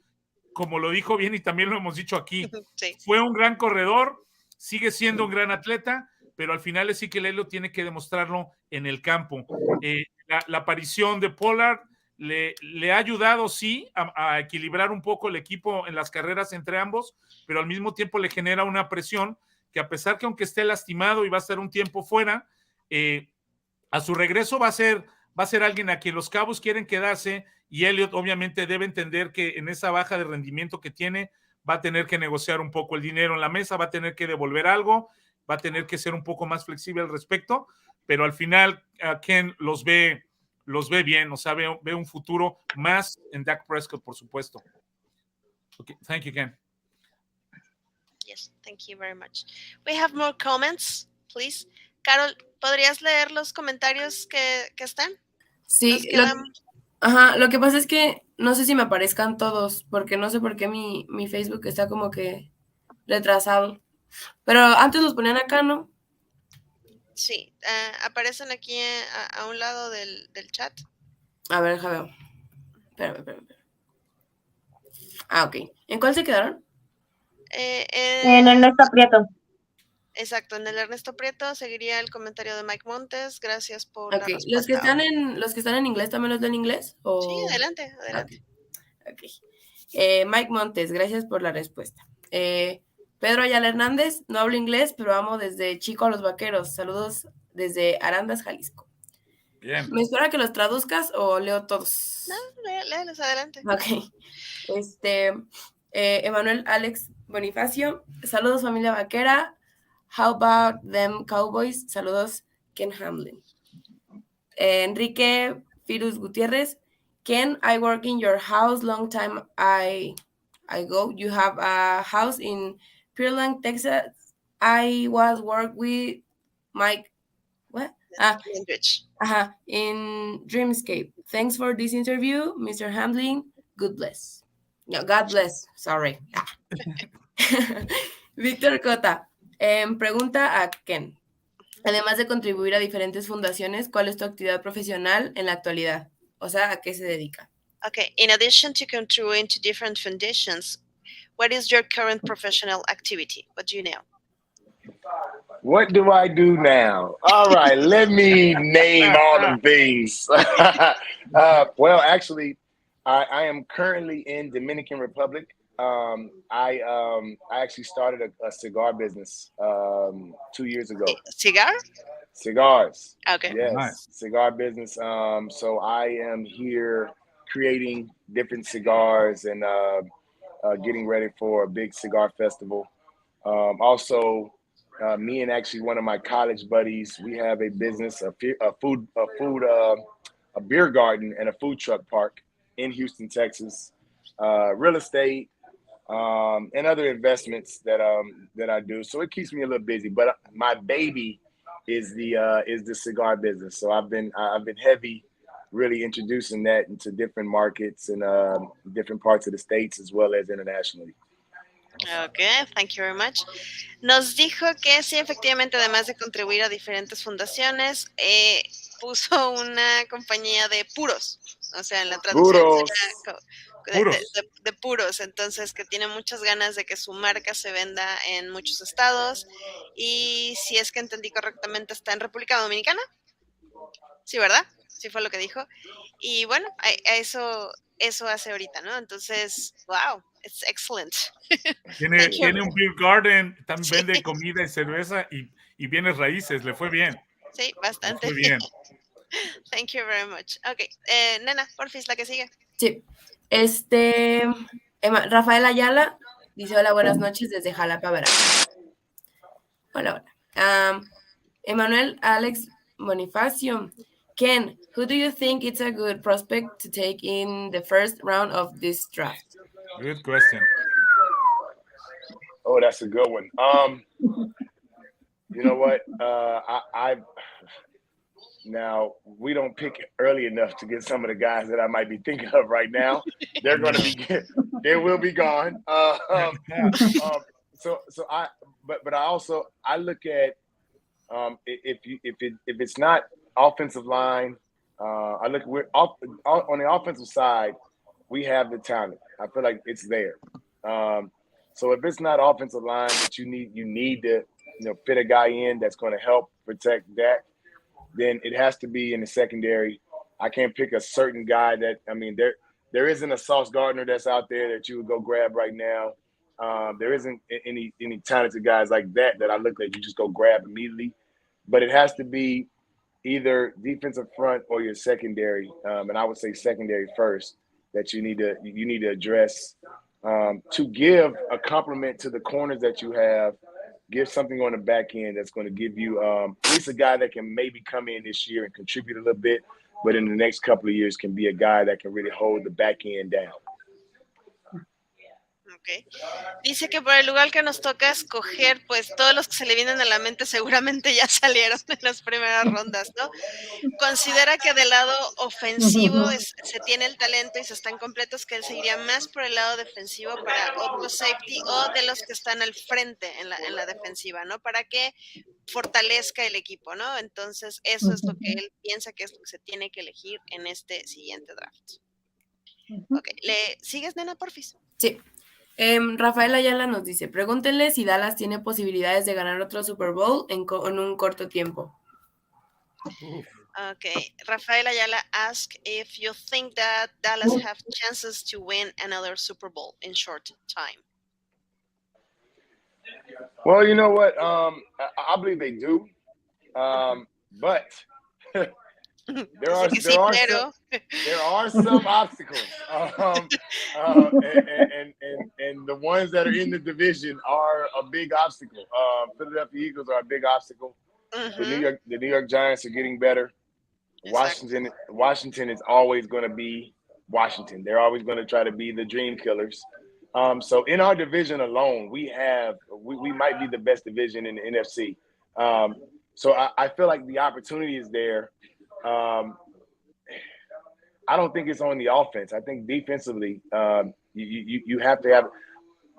como lo dijo bien y también lo hemos dicho aquí,
Sí.
fue un gran corredor, sigue siendo un gran atleta, pero al final Ezekiel Elliott tiene que demostrarlo en el campo. La aparición de Pollard le ha ayudado, sí, a equilibrar un poco el equipo en las carreras entre ambos, pero al mismo tiempo le genera una presión que, a pesar que aunque esté lastimado y va a estar un tiempo fuera, a su regreso va a ser alguien a quien los Cabos quieren quedarse, y Elliott obviamente debe entender que en esa baja de rendimiento que tiene va a tener que negociar un poco el dinero en la mesa, va a tener que devolver algo, va a tener que ser un poco más flexible al respecto, pero al final Ken los ve bien, o sea, ve un futuro más en Dak Prescott, por supuesto. Okay, thank you, Ken.
Yes, thank you very much. We have more comments, please. Carol, ¿podrías leer los comentarios que están?
Sí, lo que pasa es que no sé si me aparezcan todos, porque no sé por qué mi Facebook está como que retrasado. Pero antes los ponían acá, ¿no?
Sí, aparecen aquí a un lado del chat.
A ver, déjame ver. Espérame. Ah, ok. ¿En cuál se quedaron?
En Ernesto Prieto.
Exacto, en el Ernesto Prieto seguiría el comentario de Mike Montes. Gracias por la respuesta.
¿Los que están en inglés también los leen en inglés? ¿O?
Sí, adelante.
Okay. Mike Montes, gracias por la respuesta. Pedro Ayala Hernández, no hablo inglés, pero amo desde chico a los vaqueros. Saludos desde Arandas, Jalisco.
Bien.
¿Me espera que los traduzcas o leo todos?
No, léelos, adelante.
Ok. Emanuel Alex Bonifacio, saludos familia vaquera. How about them Cowboys? Saludos, Ken Hamlin. Enrique Firus Gutiérrez, Ken, I work in your house long time I go. You have a house in Pearland, Texas. I was work with Mike. What? In Dreamscape. Thanks for this interview, Mr. Hamlin. God bless. No, God bless. Sorry. Víctor Cota. Pregunta a Ken. Además de contribuir a diferentes fundaciones, ¿cuál es tu actividad profesional en la actualidad? O sea, ¿a qué se dedica?
Okay. In addition to contributing to different foundations, what is your current professional activity? What do you know?
What do I do now? All right, let me name all the things. Well, actually, I am currently in Dominican Republic. I actually started a cigar business 2 years ago. Cigars.
Okay.
Yes,
nice.
Cigar business. So I am here creating different cigars and getting ready for a big cigar festival. Also, me and actually one of my college buddies, we have a business, a beer garden and a food truck park in Houston, Texas. Real estate, and other investments that I do. So it keeps me a little busy. But my baby is the cigar business. So I've been heavy really introducing that into different markets and different parts of the States as well as internationally.
Ok, thank you very much. Nos dijo que sí, efectivamente, además de contribuir a diferentes fundaciones, puso una compañía de puros, o sea, en la traducción sería de puros, entonces que tiene muchas ganas de que su marca se venda en muchos estados y si es que entendí correctamente está en República Dominicana. Sí, ¿verdad? Sí fue lo que dijo. Y bueno, eso hace ahorita, ¿no? Entonces, wow, it's excellent.
Tiene un beer garden, también vende comida y cerveza y bienes raíces, le fue bien.
Sí, bastante.
Le fue bien.
Thank you very much. Ok, Nena, porfis, la que sigue.
Sí, Rafael Ayala dice hola, buenas noches desde Jalapa, Veracruz. Hola. Emmanuel Alex Bonifacio. Ken, who do you think is a good prospect to take in the first round of this draft?
Good question.
Oh, that's a good one. You know what? Now we don't pick early enough to get some of the guys that I might be thinking of right now. They're going to they will be gone. But I look at if it's not offensive line, on the offensive side, we have the talent. I feel like it's there. So if it's not offensive line, but you need to fit a guy in that's going to help protect that, then it has to be in the secondary. I can't pick a certain guy there isn't a Sauce Gardner that's out there that you would go grab right now. There isn't any talented guys like that I look at you just go grab immediately. But it has to be either defensive front or your secondary, and I would say secondary first that you need to address to give a compliment to the corners that you have. Give something on the back end that's going to give you at least a guy that can maybe come in this year and contribute a little bit, but in the next couple of years can be a guy that can really hold the back end down.
Okay. Dice que por el lugar que nos toca escoger, pues todos los que se le vienen a la mente seguramente ya salieron en las primeras rondas, ¿no? Considera que del lado ofensivo se tiene el talento y se están completos, que él se iría más por el lado defensivo para otro safety o de los que están al frente en la defensiva, ¿no? Para que fortalezca el equipo, ¿no? Entonces eso es lo que él piensa que es lo que se tiene que elegir en este siguiente draft. Ok, ¿le sigues, Nena, porfis?
Sí. Rafael Ayala nos dice, pregúntenle si Dallas tiene posibilidades de ganar otro Super Bowl en un corto tiempo.
Okay, Rafael Ayala asked if you think that Dallas have chances to win another Super Bowl in short time.
Well, you know what? I believe they do, but there are some obstacles, and the ones that are in the division are a big obstacle. Philadelphia Eagles are a big obstacle. Mm-hmm. The New York Giants are getting better. Exactly. Washington is always going to be Washington. They're always going to try to be the dream killers. So in our division alone, we might be the best division in the NFC. So I feel like the opportunity is there. I don't think it's on the offense. I think defensively, you have to have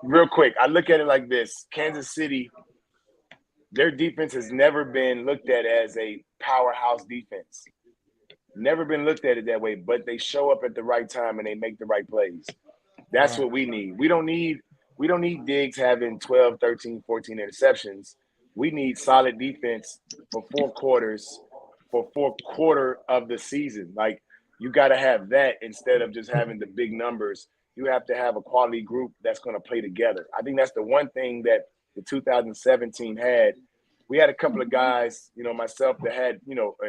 real quick. I look at it like this: Kansas City, their defense has never been looked at as a powerhouse defense. Never been looked at it that way, but they show up at the right time and they make the right plays. That's what we need. We don't need Diggs having 12, 13, 14 interceptions. We need solid defense for four quarters of the season. Like, you got to have that instead of just having the big numbers. You have to have a quality group that's going to play together. I think that's the one thing that the 2017 had. We had a couple of guys, myself that had,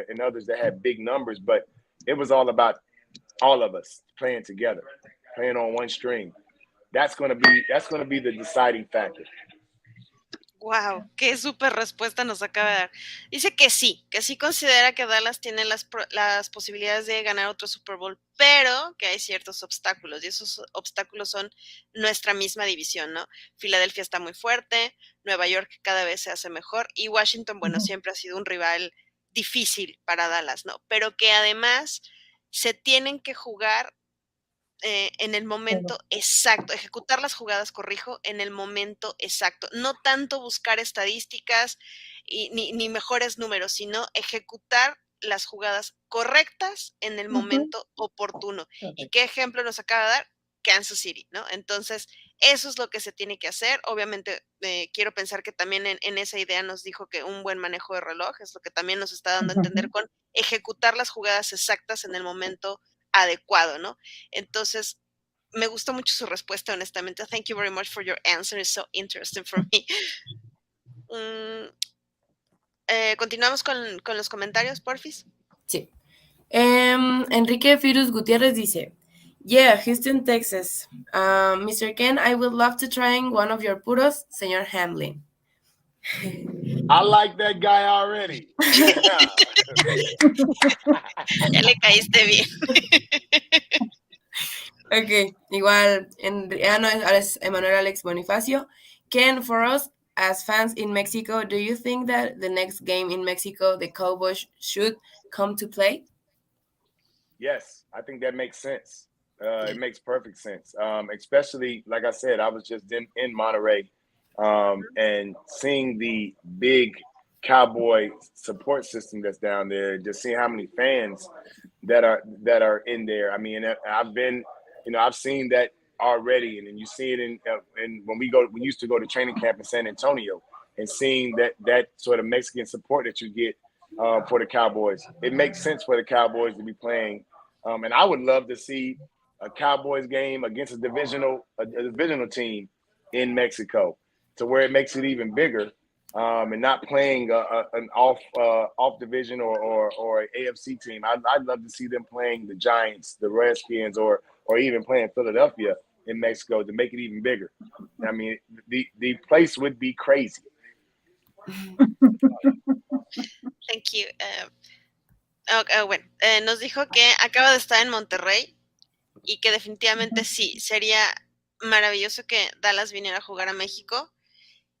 and others that had big numbers, but it was all about all of us playing together, playing on one string. That's going to be the deciding factor.
Wow, qué súper respuesta nos acaba de dar. Dice que sí considera que Dallas tiene las posibilidades de ganar otro Super Bowl, pero que hay ciertos obstáculos, y esos obstáculos son nuestra misma división, ¿no? Filadelfia está muy fuerte, Nueva York cada vez se hace mejor, y Washington, bueno, siempre ha sido un rival difícil para Dallas, ¿no? Pero que además se tienen que jugar en el momento exacto, ejecutar las jugadas, corrijo, en el momento exacto. No tanto buscar estadísticas ni mejores números, sino ejecutar las jugadas correctas en el momento oportuno. ¿Y qué ejemplo nos acaba de dar? Kansas City, ¿no? Entonces, eso es lo que se tiene que hacer. Obviamente, quiero pensar que también en esa idea nos dijo que un buen manejo de reloj es lo que también nos está dando a entender con ejecutar las jugadas exactas en el momento adecuado, ¿no? Entonces, me gustó mucho su respuesta, honestamente. Thank you very much for your answer. It's so interesting for me. Continuamos con los comentarios, porfis.
Sí. Enrique Firus Gutiérrez dice, yeah, Houston, Texas. Mr. Ken, I would love to try one of your puros, señor Hamlin.
I like that guy already.
Ya le caíste bien.
Ok, igual, ahora es Emanuel Alex Bonifacio. Ken, for us, as fans in Mexico, do you think that the next game in Mexico, the Cowboys should come to play?
Yes, I think that makes sense. It makes perfect sense. Especially, like I said, I was just in Monterey and seeing the big Cowboy support system that's down there, just seeing how many fans that are in there. I mean, I've seen that already, and then you see it in when we used to go to training camp in San Antonio, and seeing that sort of Mexican support that you get for the Cowboys. It makes sense for the Cowboys to be playing, and I would love to see a Cowboys game against a divisional team in Mexico, to where it makes it even bigger, and not playing an off division or an AFC team. I'd love to see them playing the Giants, the Redskins, or even playing Philadelphia in Mexico to make it even bigger. I mean, the place would be crazy.
Thank you. Bueno, nos dijo que acaba de estar en Monterrey y que definitivamente sí, sería maravilloso que Dallas viniera a jugar a México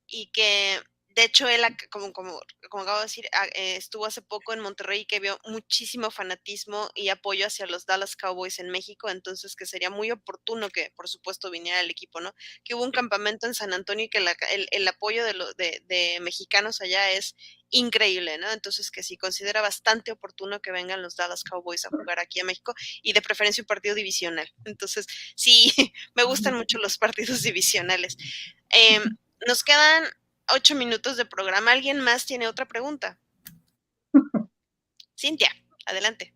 y que de hecho él, como acabo de decir, estuvo hace poco en Monterrey y que vio muchísimo fanatismo y apoyo hacia los Dallas Cowboys en México, entonces que sería muy oportuno que por supuesto viniera el equipo, ¿no? Que hubo un campamento en San Antonio y que el apoyo de mexicanos allá es increíble, ¿no? Entonces que sí, considera bastante oportuno que vengan los Dallas Cowboys a jugar aquí a México y de preferencia un partido divisional. Entonces, sí, me gustan mucho los partidos divisionales. Nos quedan 8 minutos de programa. ¿Alguien más tiene otra pregunta? Cintia, adelante.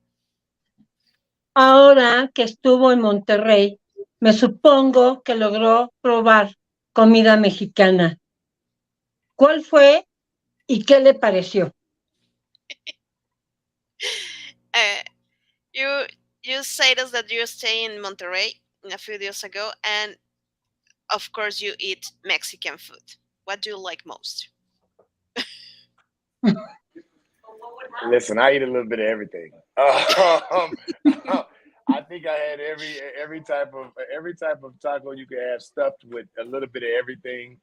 Ahora que estuvo en Monterrey, me supongo que logró probar comida mexicana. ¿Cuál fue y qué le pareció?
You said us that you stay in Monterrey a few days ago, and of course you eat Mexican food. What do you like most?
Listen, I eat a little bit of everything. I think I had every type of taco you could have, stuffed with a little bit of everything.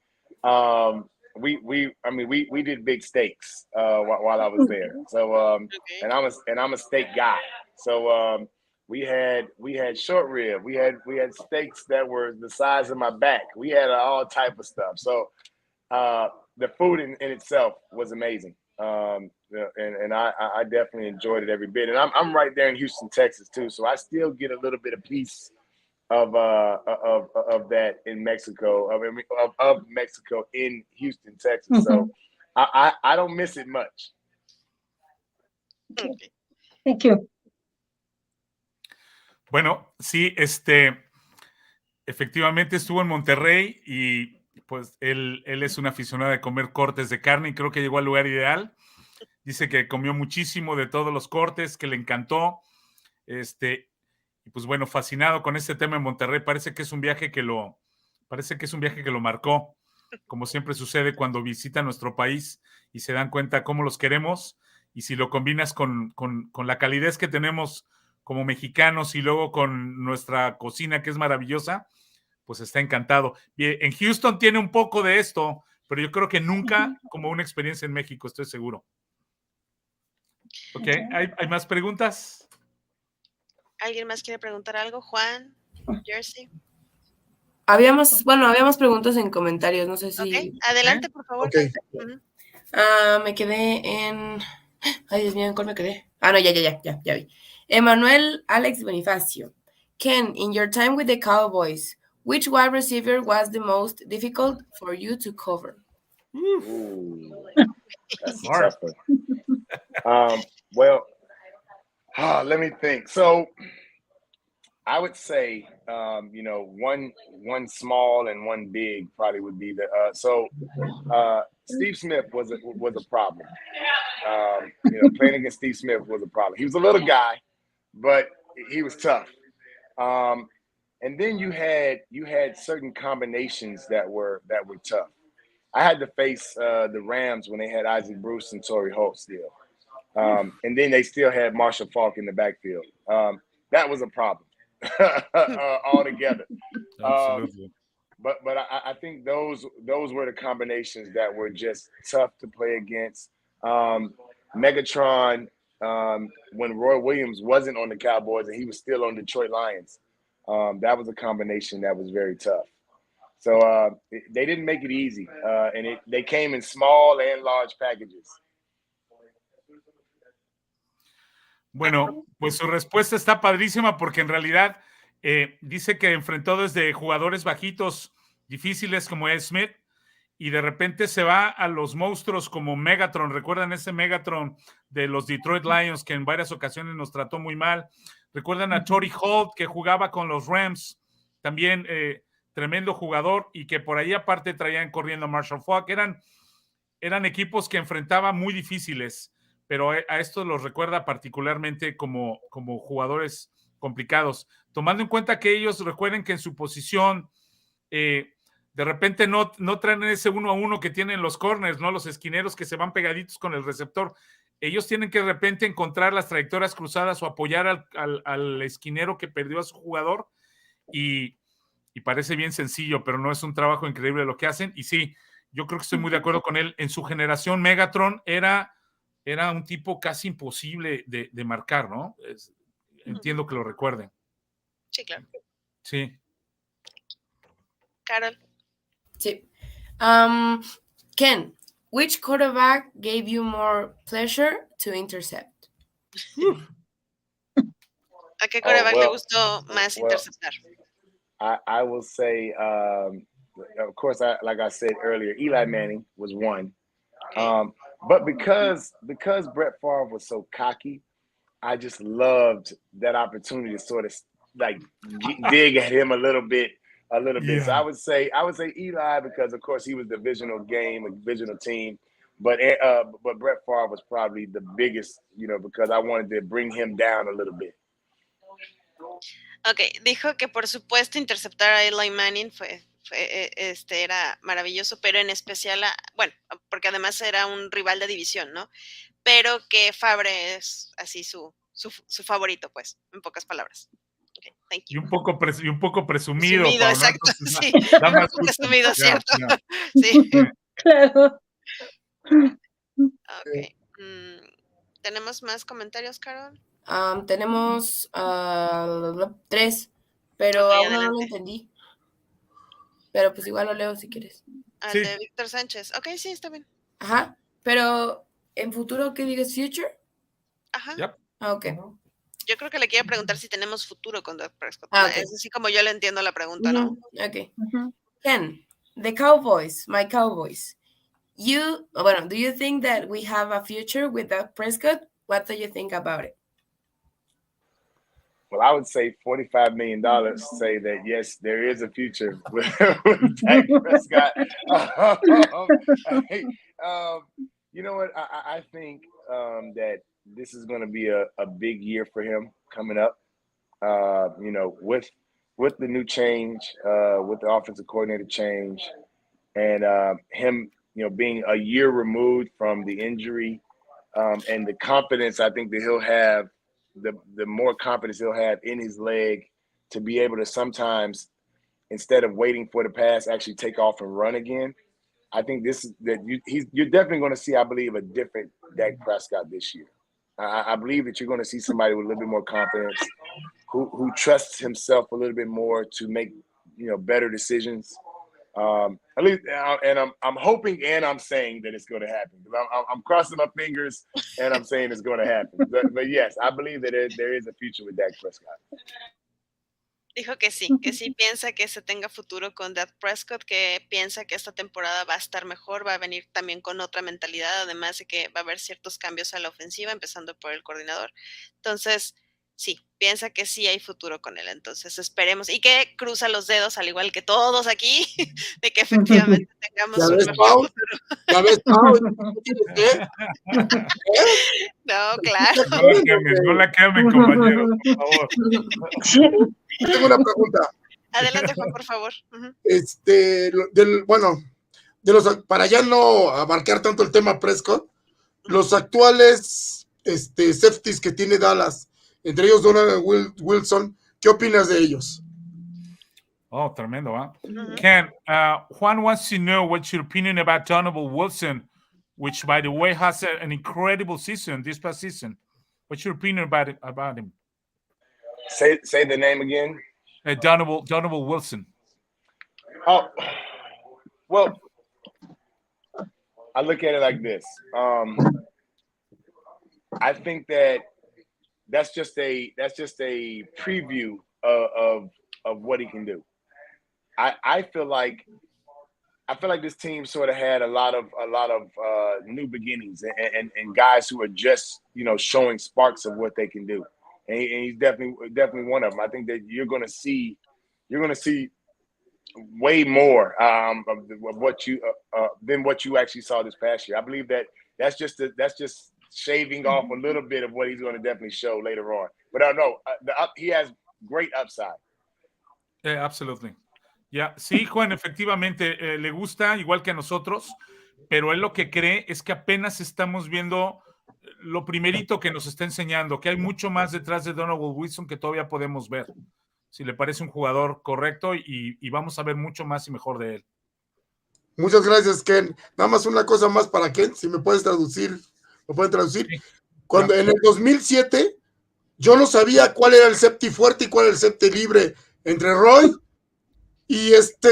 We did big steaks while I was there. So okay. and I'm a steak guy. So we had short rib. We had steaks that were the size of my back. We had all type of stuff. So the food in itself was amazing. And I definitely enjoyed it every bit. And I'm right there in Houston, Texas too, so I still get a little bit of piece of that in Mexico, of Mexico in Houston, Texas. So I don't miss it much.
Okay. Thank you.
Bueno, sí, efectivamente estuvo en Monterrey y pues él es un aficionado de comer cortes de carne y creo que llegó al lugar ideal. Dice que comió muchísimo de todos los cortes, que le encantó. Y pues bueno, fascinado con este tema en Monterrey. Parece que es un viaje que lo marcó, como siempre sucede cuando visita nuestro país y se dan cuenta cómo los queremos. Y si lo combinas con la calidez que tenemos como mexicanos y luego con nuestra cocina que es maravillosa, pues está encantado. En Houston tiene un poco de esto, pero yo creo que nunca como una experiencia en México, estoy seguro. Ok, ¿hay más preguntas?
¿Alguien más quiere preguntar algo? Juan, Jersey.
Habíamos preguntas en comentarios, no sé si...
Ok, adelante, por favor.
Ok.
Me quedé en... Ay, Dios mío, ¿en cuál me quedé? No, ya vi. Emanuel Alex Bonifacio. Ken, in your time with the Cowboys, which wide receiver was the most difficult for you to cover?
Ooh, that's a tough one. Well, let me think. So I would say, one small and one big probably would be Steve Smith was a problem. Playing against Steve Smith was a problem. He was a little guy, but he was tough. And then you had certain combinations that were tough. I had to face the Rams when they had Isaac Bruce and Torrey Holt still. And then they still had Marshall Faulk in the backfield. That was a problem altogether.
Absolutely.
But I think those were the combinations that were just tough to play against. Megatron, when Roy Williams wasn't on the Cowboys and he was still on Detroit Lions, that was a combination that was very tough. So they didn't make it easy, and they came in small and large packages.
Bueno, pues su respuesta está padrísima porque en realidad dice que enfrentó desde jugadores bajitos difíciles como Ed Smith y de repente se va a los monstruos como Megatron. ¿Recuerdan ese Megatron de los Detroit Lions que en varias ocasiones nos trató muy mal? ¿Recuerdan a Torrey Holt que jugaba con los Rams? También tremendo jugador y que por ahí aparte traían corriendo a Marshall Faulk. Eran equipos que enfrentaba muy difíciles, pero a esto los recuerda particularmente como jugadores complicados, tomando en cuenta que ellos recuerden que en su posición de repente no traen ese 1-1 que tienen los corners, ¿no? Los esquineros que se van pegaditos con el receptor. Ellos tienen que de repente encontrar las trayectorias cruzadas o apoyar al esquinero que perdió a su jugador y parece bien sencillo, pero no es un trabajo increíble lo que hacen. Y sí, yo creo que estoy muy de acuerdo con él. En su generación, Megatron era un tipo casi imposible de marcar, ¿no? Entiendo que lo recuerden.
Sí, claro.
Sí.
Carol.
Sí. Ken, which quarterback gave you more pleasure to intercept?
¿A qué quarterback le gustó más interceptar?
I will say, of course, like I said earlier, Eli Manning was one. Okay. But because Brett Favre was so cocky, I just loved that opportunity to sort of like dig at him a little bit. So I would say Eli because of course he was divisional team, but Brett Favre was probably the biggest, because I wanted to bring him down a little bit.
Ok, dijo que por supuesto interceptar a Eli Manning era maravilloso, pero en especial, bueno, porque además era un rival de división, ¿no? Pero que Favre es así su favorito, pues, en pocas palabras. Okay, thank you.
Y un poco presumido.
Presumido, exacto,
¿no?
sí, un poco presumido, ¿cierto?
Yeah.
Sí.
Claro.
Ok. ¿Tenemos más comentarios, Carol?
Tenemos 3, pero
okay,
aún no lo entendí. Pero pues igual lo leo si quieres.
Al de Víctor Sánchez. Ok, sí, está bien.
Ajá, pero en futuro, ¿qué digas? ¿Future?
Ajá.
Yep.
Ok.
Yo creo que le quiero preguntar si tenemos futuro con Dak Prescott.
Okay.
Es así como yo le entiendo la pregunta, ¿no?
Ok. Ken, the Cowboys, my Cowboys. Do you think that we have a future with Dak Prescott? What do you think about it?
Well, I would say $45 million say that, yes, there is a future with Dak Prescott. You know what? I think that this is going to be a big year for him coming up, with the new change, with the offensive coordinator change, and him, being a year removed from the injury, and the confidence I think that he'll have, the more confidence he'll have in his leg to be able to sometimes, instead of waiting for the pass, actually take off and run again. I think you're definitely going to see, I believe, a different Dak Prescott this year. I believe that you're going to see somebody with a little bit more confidence. who trusts himself a little bit more to make better decisions. At least, and I'm hoping and I'm saying that it's going to happen. I'm crossing my fingers and I'm saying it's going to happen. But yes, I believe that there is a future with Dak Prescott.
Dijo que sí piensa que se tenga futuro con Dak Prescott, que piensa que esta temporada va a estar mejor, va a venir también con otra mentalidad, además de que va a haber ciertos cambios a la ofensiva, empezando por el coordinador. Entonces, sí, piensa que sí hay futuro con él. Entonces, esperemos y que cruza los dedos, al igual que todos aquí, de que efectivamente tengamos un mejor futuro.
¿Ya ves, Pau?
No, claro.
No la quemen, compañero, por favor.
Tengo una pregunta.
Adelante, Juan, por favor.
Para ya no abarcar tanto el tema Prescott, los actuales safeties que tiene Dallas, entre ellos Donovan Wilson, ¿qué opinas de ellos?
Oh, tremendo, huh? Ken, Juan wants to know what's your opinion about Donovan Wilson, which, by the way, has an incredible season this past season. What's your opinion about him?
Say the name again.
Donovan Wilson.
Oh, well, I look at it like this. I think that's just a preview of what he can do. I feel like this team sort of had a lot of new beginnings and guys who are just showing sparks of what they can do, and he's definitely one of them. I think that you're going to see way more of what you than what you actually saw this past year. I believe that's just shaving off a little bit of what he's going to definitely show later on. But I know he has great upside.
Yeah, absolutely. Yeah. Sí, Juan, efectivamente le gusta igual que a nosotros, pero él lo que cree es que apenas estamos viendo lo primerito que nos está enseñando, que hay mucho más detrás de Donovan Wilson que todavía podemos ver. Si le parece un jugador correcto y vamos a ver mucho más y mejor de él.
Muchas gracias, Ken. Nada más una cosa más para Ken, si me puedes traducir, ¿lo pueden traducir? Sí. Cuando en el 2007 yo no sabía cuál era el safety fuerte y cuál era el safety libre entre Roy y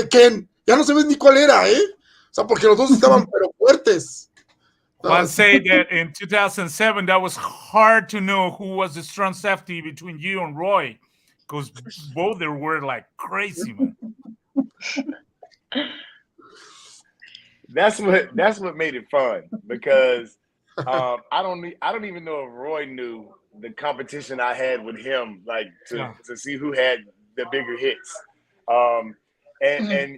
Ken. Ya no sabes ni cuál era, ¿eh? O sea, porque los dos estaban pero fuertes.
Juan said that in 2007 that was hard to know who was the strong safety between you and Roy, because both they were like crazy, man.
That's what made it fun, because I don't even know if Roy knew the competition I had with him, like to see who had the bigger hits. And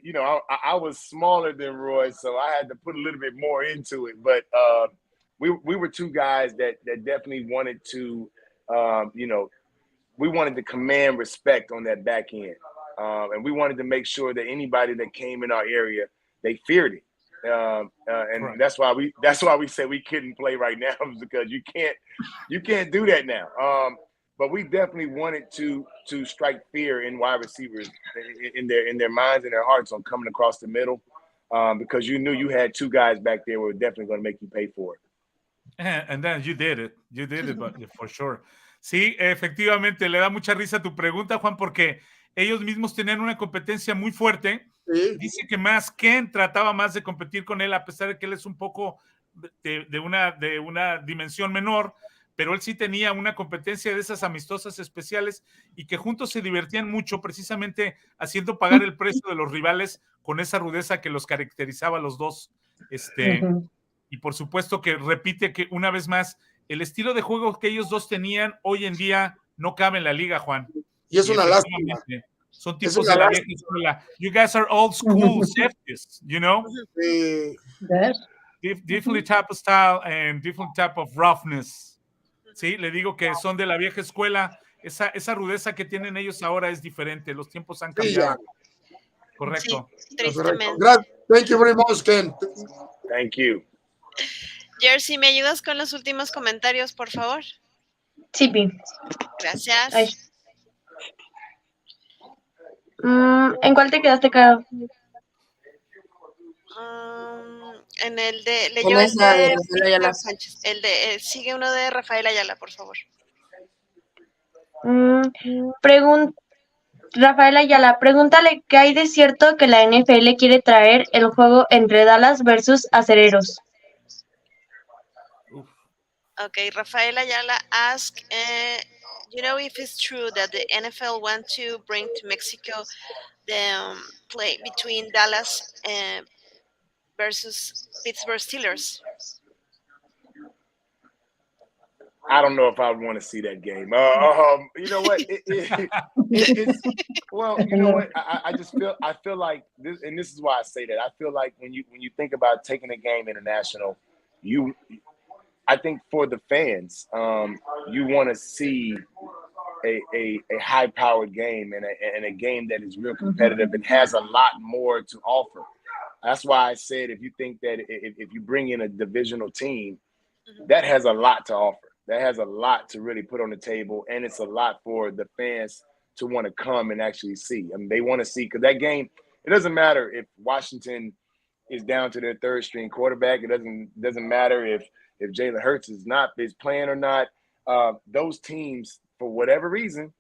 I was smaller than Roy, so I had to put a little bit more into it. But we were two guys that definitely wanted to, we wanted to command respect on that back end, and we wanted to make sure that anybody that came in our area, they feared it. And that's why we said we couldn't play right now, because you can't do that now. But we definitely wanted to strike fear in wide receivers in their minds and their hearts on coming across the middle, because you knew you had two guys back there who were definitely going to make you pay for it.
And then you did it, but for sure. Sí, efectivamente, le da mucha risa tu pregunta, Juan, porque ellos mismos tenían una competencia muy fuerte. Sí. Dice que más Ken trataba más de competir con él, a pesar de que él es un poco de una dimensión menor, pero él sí tenía una competencia de esas amistosas especiales y que juntos se divertían mucho, precisamente haciendo pagar el precio de los rivales con esa rudeza que los caracterizaba a los dos. Y por supuesto que repite que una vez más, el estilo de juego que ellos dos tenían hoy en día no cabe en la liga, Juan.
Y es una lástima.
Son tipos de la vieja escuela. You guys are old school safeties, you know? Different type of style and different type of roughness. Sí, le digo que son de la vieja escuela. Esa rudeza que tienen ellos ahora es diferente. Los tiempos han cambiado. Sí, correcto.
Sí, tristemente.
Thank you very much, Ken.
Thank you.
Jersey, ¿me ayudas con los últimos comentarios, por favor?
Sí, Pi.
Gracias.
Ay. ¿En cuál te quedaste, Caro?
En el de...
Leyó el de Rafael Ayala.
Sánchez. Sigue uno de Rafael Ayala, por favor.
Rafael Ayala, pregúntale qué hay de cierto que la NFL quiere traer el juego entre Dallas versus Acereros.
Okay, Rafael Ayala asked, if it's true that the NFL want to bring to Mexico the play between Dallas versus Pittsburgh Steelers.
I don't know if I would want to see that game. You know what? It's well, you know what? I feel like this, and this is why I say that. I feel like when you think about taking a game international, I think for the fans, you want to see a high-powered game and a game that is real competitive and has a lot more to offer. That's why I said if you think that if you bring in a divisional team, that has a lot to offer. That has a lot to really put on the table, and it's a lot for the fans to want to come and actually see. I mean, they want to see, because that game, it doesn't matter if Washington is down to their third string quarterback. It doesn't matter if Jalen Hurts is playing or not. Those teams, for whatever reason,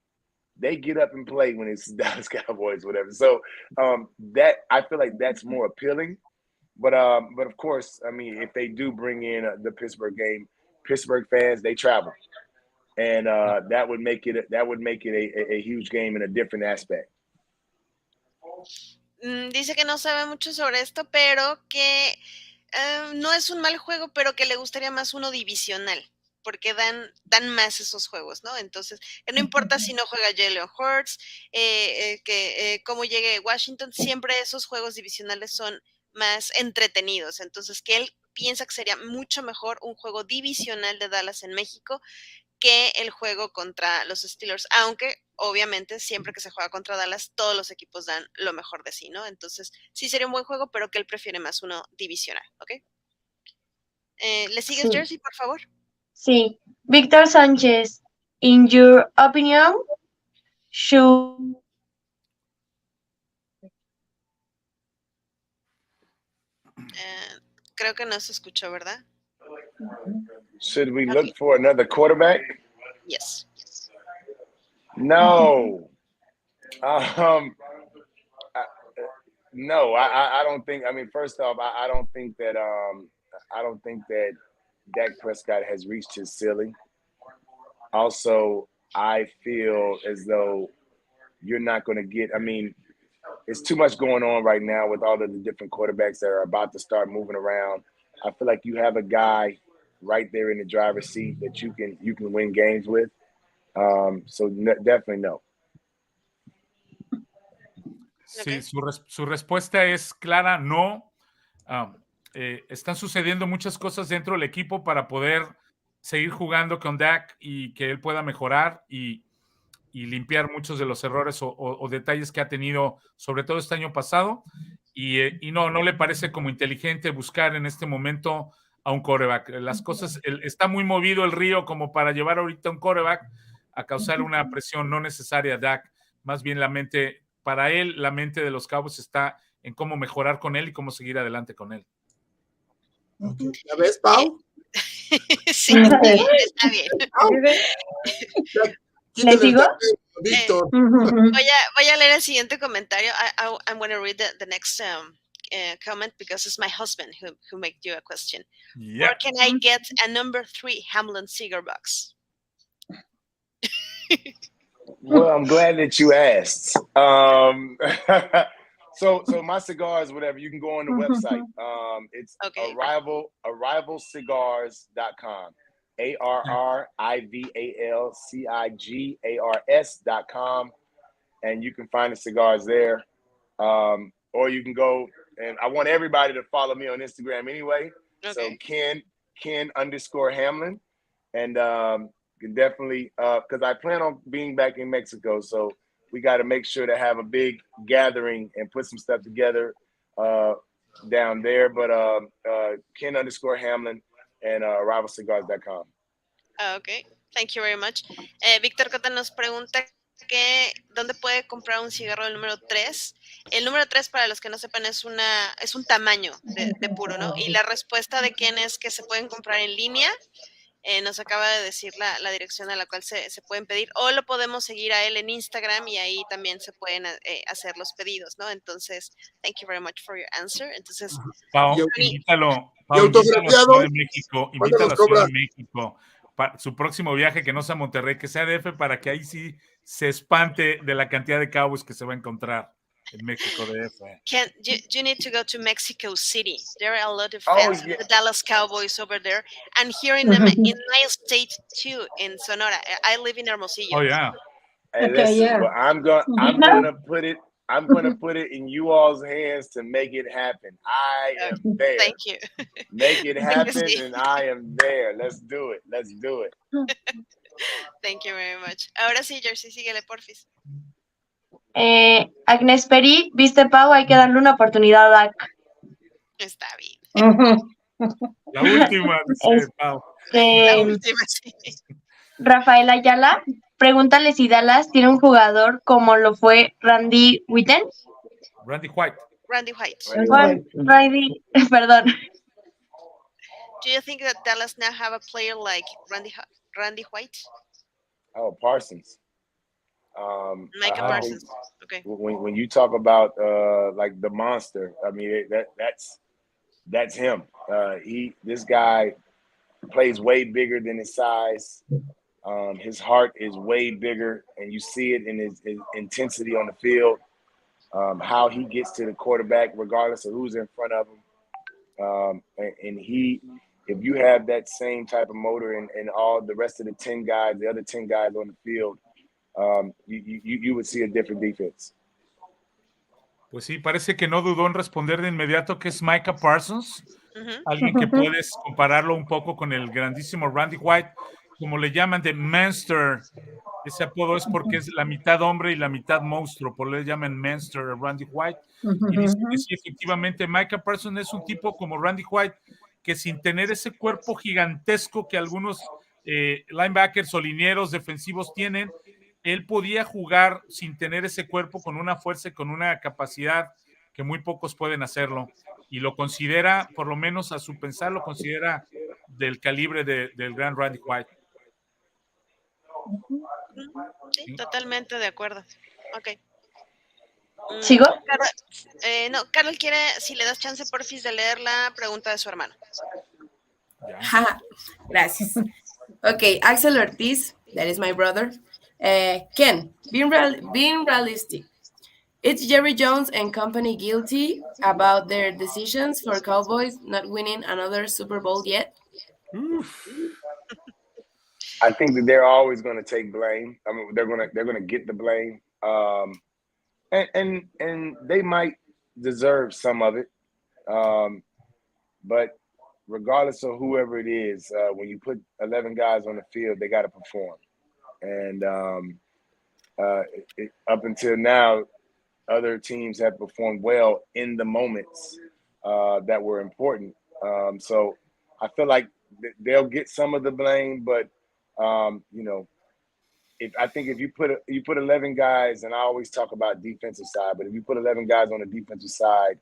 they get up and play when it's Dallas Cowboys, whatever. So that, I feel like that's more appealing. But of course, I mean, if they do bring in the Pittsburgh game, Pittsburgh fans, they travel, and that would make it a huge game in a different aspect.
Dice que no sabe mucho sobre esto, pero que no es un mal juego, pero que le gustaría más uno divisional, porque dan más esos juegos, ¿no? Entonces, que no importa si no juega Jalen Hurts, cómo llegue Washington, siempre esos juegos divisionales son más entretenidos. Entonces, que él piensa que sería mucho mejor un juego divisional de Dallas en México que el juego contra los Steelers, aunque obviamente siempre que se juega contra Dallas todos los equipos dan lo mejor de sí, ¿no? Entonces sí sería un buen juego, pero que él prefiere más uno divisional, ¿ok? ¿Le sigues,
Sí.
Jersey, por favor?
Sí. Víctor Sánchez, in your opinion, should
creo que no se escuchó, ¿verdad?
Should we look for another quarterback?
Yes.
No. No, I don't think. I mean, first off, I don't think that Dak Prescott has reached his ceiling. Also, I feel as though you're not going to get. I mean, it's too much going on right now with all of the different quarterbacks that are about to start moving around. I feel like you have a guy right there in the driver's seat that you can win games with. So definitely no.
Sí, su respuesta es clara, no. Están sucediendo muchas cosas dentro del equipo para poder seguir jugando con Dak y que él pueda mejorar y limpiar muchos de los errores o detalles que ha tenido, sobre todo este año pasado. Y no le parece como inteligente buscar en este momento a un quarterback. Las cosas, está muy movido el río como para llevar ahorita un quarterback a causar una presión no necesaria a Dak. Más bien la mente de los Cowboys está en cómo mejorar con él y cómo seguir adelante con él.
Okay. ¿La ves, Pau?
Sí, está bien.
¿Le sigo?
Víctor.
Voy a leer el siguiente comentario. I'm going to read the next comment because it's my husband who made you a question. Yep. Where can I get a number 3 Hamlin cigar box?
Well, I'm glad that you asked. So my cigars, whatever, you can go on the website. It's arrivalcigars.com. arrivalcigars.com, and you can find the cigars there. Or you can go, and I want everybody to follow me on Instagram anyway. Okay. So Ken_Hamlin, and can definitely, because I plan on being back in Mexico, so we got to make sure to have a big gathering and put some stuff together down there. But Ken_Hamlin and arrivalcigars.com.
Okay, thank you very much. Víctor Cota nos pregunta que dónde puede comprar un cigarro del número 3. El número 3, para los que no sepan, es un tamaño de puro, ¿no? Y la respuesta de Ken es que se pueden comprar en línea nos acaba de decir la dirección a la cual se pueden pedir, o lo podemos seguir a él en Instagram y ahí también se pueden hacer los pedidos, ¿no? Entonces, thank you very much for your answer. Entonces,
Pau,
Y
invítalo a
autografiado,
Ciudad de México,
¿cuánto
invítalo
nos
a Ciudad
cobra?
de México, su próximo viaje que no sea a Monterrey, que sea DF, para que ahí sí se espante de la cantidad de Cowboys que se va a encontrar en México DF.
You need to go to Mexico City. There are a lot of fans of the Dallas Cowboys over there, and here in my state too, in Sonora. I live in Hermosillo.
Oh yeah.
Hey,
Okay,
listen,
yeah.
but I'm gonna put it in you all's hands to make it happen. I am there.
Thank you.
Make it happen, and I am there. Let's do it. Let's do it.
Thank you very much. Ahora sí, Jersey, síguele, porfis.
Agnes Peri, viste, Pau, hay que darle una oportunidad a Dak.
Está bien.
La última, dice Pau.
La última, sí.
Rafael Ayala, pregúntale si Dallas tiene un jugador como lo fue Randy Whiten.
Randy White.
Randy, perdón.
Do you think that Dallas now have a player like Randy White?
Oh, Parsons.
Micah Parsons. Okay.
When you talk about like the monster, I mean that's him. This guy plays way bigger than his size. His heart is way bigger, and you see it in his intensity on the field. How he gets to the quarterback, regardless of who's in front of him. And if you have that same type of motor and all the rest of the other 10 guys on the field, you would see a different defense.
Pues sí, parece que no dudó en responder de inmediato que es Micah Parsons, alguien que puedes compararlo un poco con el grandísimo Randy White, como le llaman de Monster. Ese apodo es porque es la mitad hombre y la mitad monstruo, por eso le llaman Monster a Randy White. Y dice que sí, efectivamente, Micah Parsons es un tipo como Randy White, que sin tener ese cuerpo gigantesco que algunos linebackers o linieros defensivos tienen, él podía jugar sin tener ese cuerpo, con una fuerza y con una capacidad que muy pocos pueden hacerlo. Y lo considera, por lo menos a su pensar, lo considera del calibre del gran Randy White.
Sí, totalmente de acuerdo. Ok.
¿Sigo?
Carol quiere, si le das chance, porfis, de leer la pregunta de su hermano.
Gracias. Ok, Axel Ortiz, that is my brother. Ken, being realistic, is Jerry Jones and company guilty about their decisions for Cowboys not winning another Super Bowl yet?
I think that they're always going to take blame. I mean, they're going to get the blame, and they might deserve some of it. But regardless of whoever it is, when you put 11 guys on the field, they got to perform. And up until now, other teams have performed well in the moments that were important. So I feel like they'll get some of the blame, but I think if you put 11 guys, and I always talk about defensive side, but if you put 11 guys on the defensive side,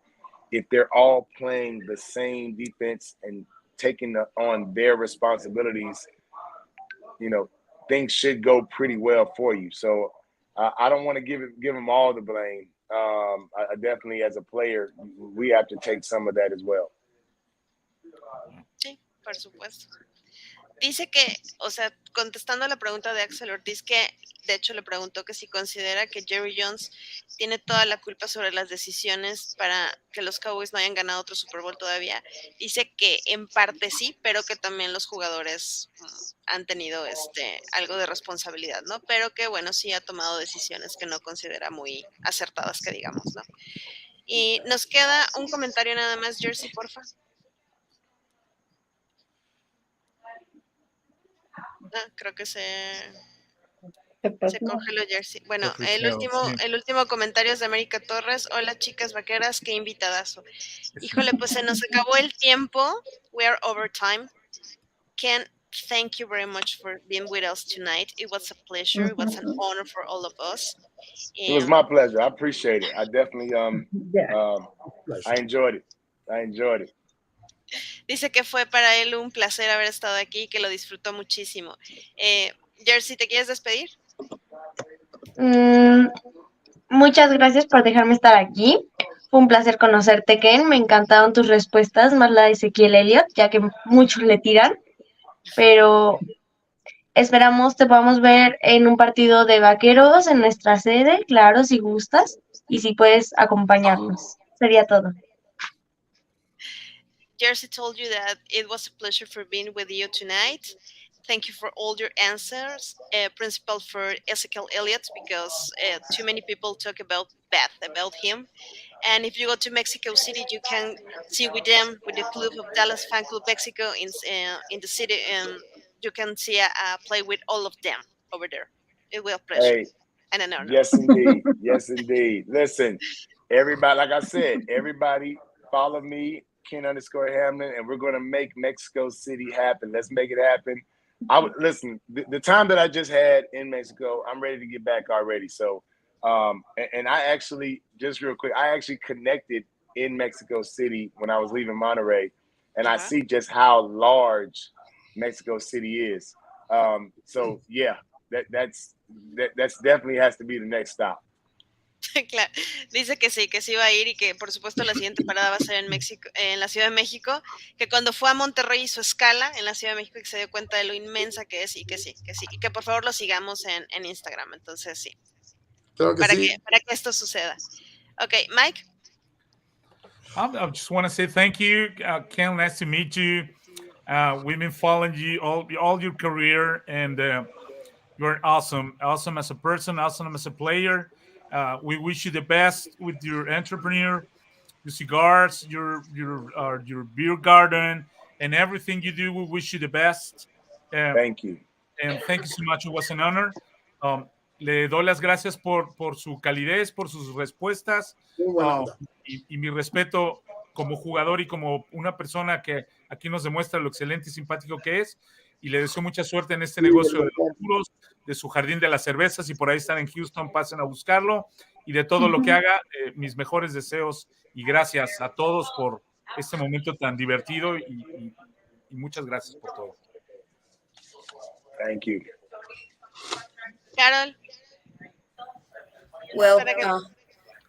if they're all playing the same defense and taking on their responsibilities, things should go pretty well for you. So I don't want to give them all the blame. I definitely, as a player, we have to take some of that as well.
Sí, por supuesto. Dice que, o sea, contestando a la pregunta de Axel Ortiz, que de hecho le preguntó que si considera que Jerry Jones tiene toda la culpa sobre las decisiones para que los Cowboys no hayan ganado otro Super Bowl todavía. Dice que en parte sí, pero que también los jugadores han tenido algo de responsabilidad, ¿no? Pero que, bueno, sí ha tomado decisiones que no considera muy acertadas, que digamos, ¿no? Y nos queda un comentario nada más, Jersey, porfa. Creo que se congeló Jersey. Bueno, el último comentario es de América Torres. Hola, chicas vaqueras, qué invitadazo. Híjole, pues se nos acabó el tiempo. We are over time. Ken, thank you very much for being with us tonight. It was a pleasure. It was an honor for all of us.
It was my pleasure. I appreciate it. I definitely I enjoyed it.
Dice que fue para él un placer haber estado aquí, que lo disfrutó muchísimo. Jersey, ¿te quieres despedir?
Muchas gracias por dejarme estar aquí. Fue un placer conocerte, Ken. Me encantaron tus respuestas, más la de Ezequiel Elliott, ya que muchos le tiran. Pero esperamos te podamos ver en un partido de vaqueros en nuestra sede, claro, si gustas, y si puedes acompañarnos. Sería todo.
Jersey told you that it was a pleasure for being with you tonight. Thank you for all your answers, principal for Ezekiel Elliott, because too many people talk about bad about him. And if you go to Mexico City, you can see with them, with the club of Dallas Fan Club Mexico in the city, and you can see a play with all of them over there. It will be a pleasure and an honor.
Yes, indeed. Yes, indeed. Listen, everybody, like I said, everybody follow me, Ken_Hamlin, and we're going to make Mexico City happen. Let's make it happen. Listen, the time that I just had in Mexico, I'm ready to get back already. So, and I actually, just real quick, I actually connected in Mexico City when I was leaving Monterey, and I see just how large Mexico City is. So yeah, that's definitely has to be the next stop.
Claro. Dice que sí va a ir y que por supuesto la siguiente parada va a ser en México, en la Ciudad de México, que cuando fue a Monterrey hizo escala en la Ciudad de México y que se dio cuenta de lo inmensa que es y que sí, y que por favor lo sigamos en Instagram, entonces sí.
Claro que
para
sí.
para que esto suceda. Okay, Mike.
I just want to say thank you, Ken. Nice to meet you. We've been following you all your career, and you're awesome as a person, awesome as a player. We wish you the best with your entrepreneur, your cigars, your beer garden, and everything you do. We wish you the best.
Thank you.
And thank you so much. It was an honor. Le doy las gracias por su calidez, por sus respuestas, y mi respeto como jugador y como una persona que aquí nos demuestra lo excelente y simpático que es, y le deseo mucha suerte en este negocio de los puros, de su jardín de las cervezas, y por ahí están en Houston, pasen a buscarlo, y de todo lo que haga, mis mejores deseos, y gracias a todos por este momento tan divertido, y muchas gracias por todo.
Thank you.
Carol.
Well,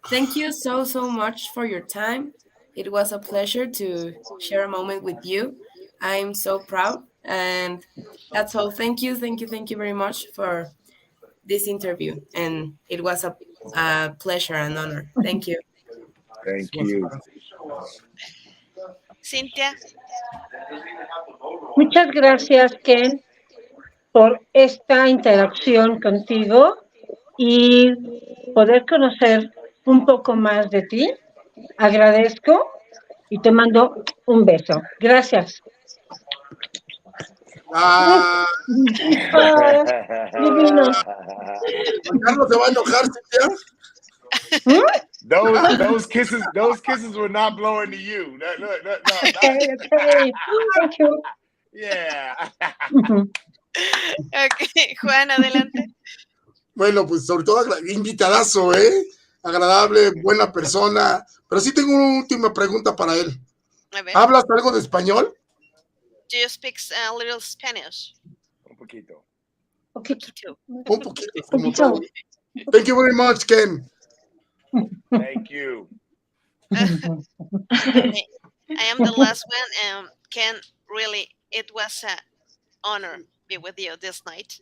thank you so much for your time. It was a pleasure to share a moment with you. I'm so proud, and that's all. Thank you very much for this interview, and it was a pleasure and honor. Thank you.
Thank you.
Cintia.
Muchas gracias, Ken, por esta interacción contigo y poder conocer un poco más de ti. Agradezco y te mando un beso. Gracias. Divino.
Carlos se va a enojar, Cintia.
Those kisses were not blowing to you. No.
Okay. Thank you.
Yeah.
Okay, Juan, adelante.
Bueno, pues sobre todo invitadazo, agradable, buena persona. Pero sí tengo una última pregunta para él. ¿Hablas algo de español?
Do you speak a little Spanish?
Un poquito.
Un poquito. Como todo. Thank you very much, Ken.
Thank you.
Okay. I am the last one. Ken, really, it was an honor to be with you this night.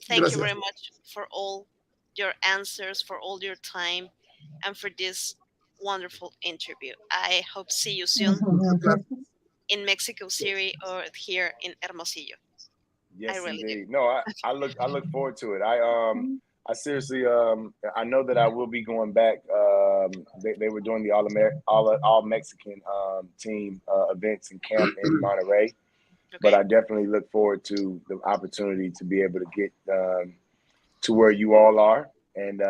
Thank you very much for all your answers, for all your time, and for this wonderful interview. I hope to see you soon in Mexico City or here in Hermosillo.
Yes, I really indeed. Do. No, I look forward to it. I seriously, I know that I will be going back. They were doing the all Mexican team events and camp in Monterey, but I definitely look forward to the opportunity to be able to get to where you all are, and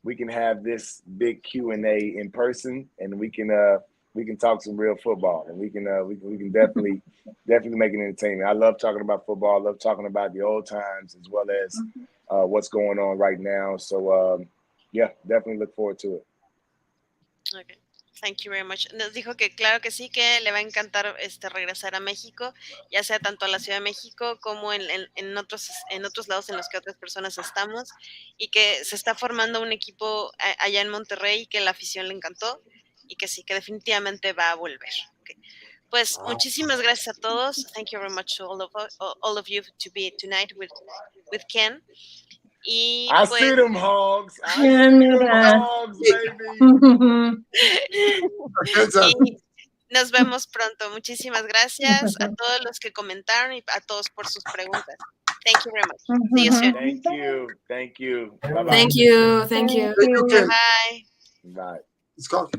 we can have this big Q&A in person, and we can talk some real football, and we can definitely make an entertainment. I love talking about football. I love talking about the old times as well as what's going on right now. So yeah, definitely look forward to it.
Okay. Thank you very much. Nos dijo que claro que sí, que le va a encantar regresar a México, ya sea tanto a la Ciudad de México como en otros lados en los que otras personas estamos, y que se está formando un equipo allá en Monterrey, que la afición le encantó y que sí, que definitivamente va a volver. Okay. Pues muchísimas gracias a todos. Thank you very much to all of you to be tonight with Ken. Y
I
pues,
see them hogs. I see
Yeah,
them
mira.
hogs, baby.
y nos vemos pronto. Muchísimas gracias a todos los que comentaron y a todos por sus preguntas. Thank you very much. See you soon.
Thank you. Thank you. Bye-bye.
Thank you. Thank you.
Thank you, Ken.
Bye.
Bye.
Scott.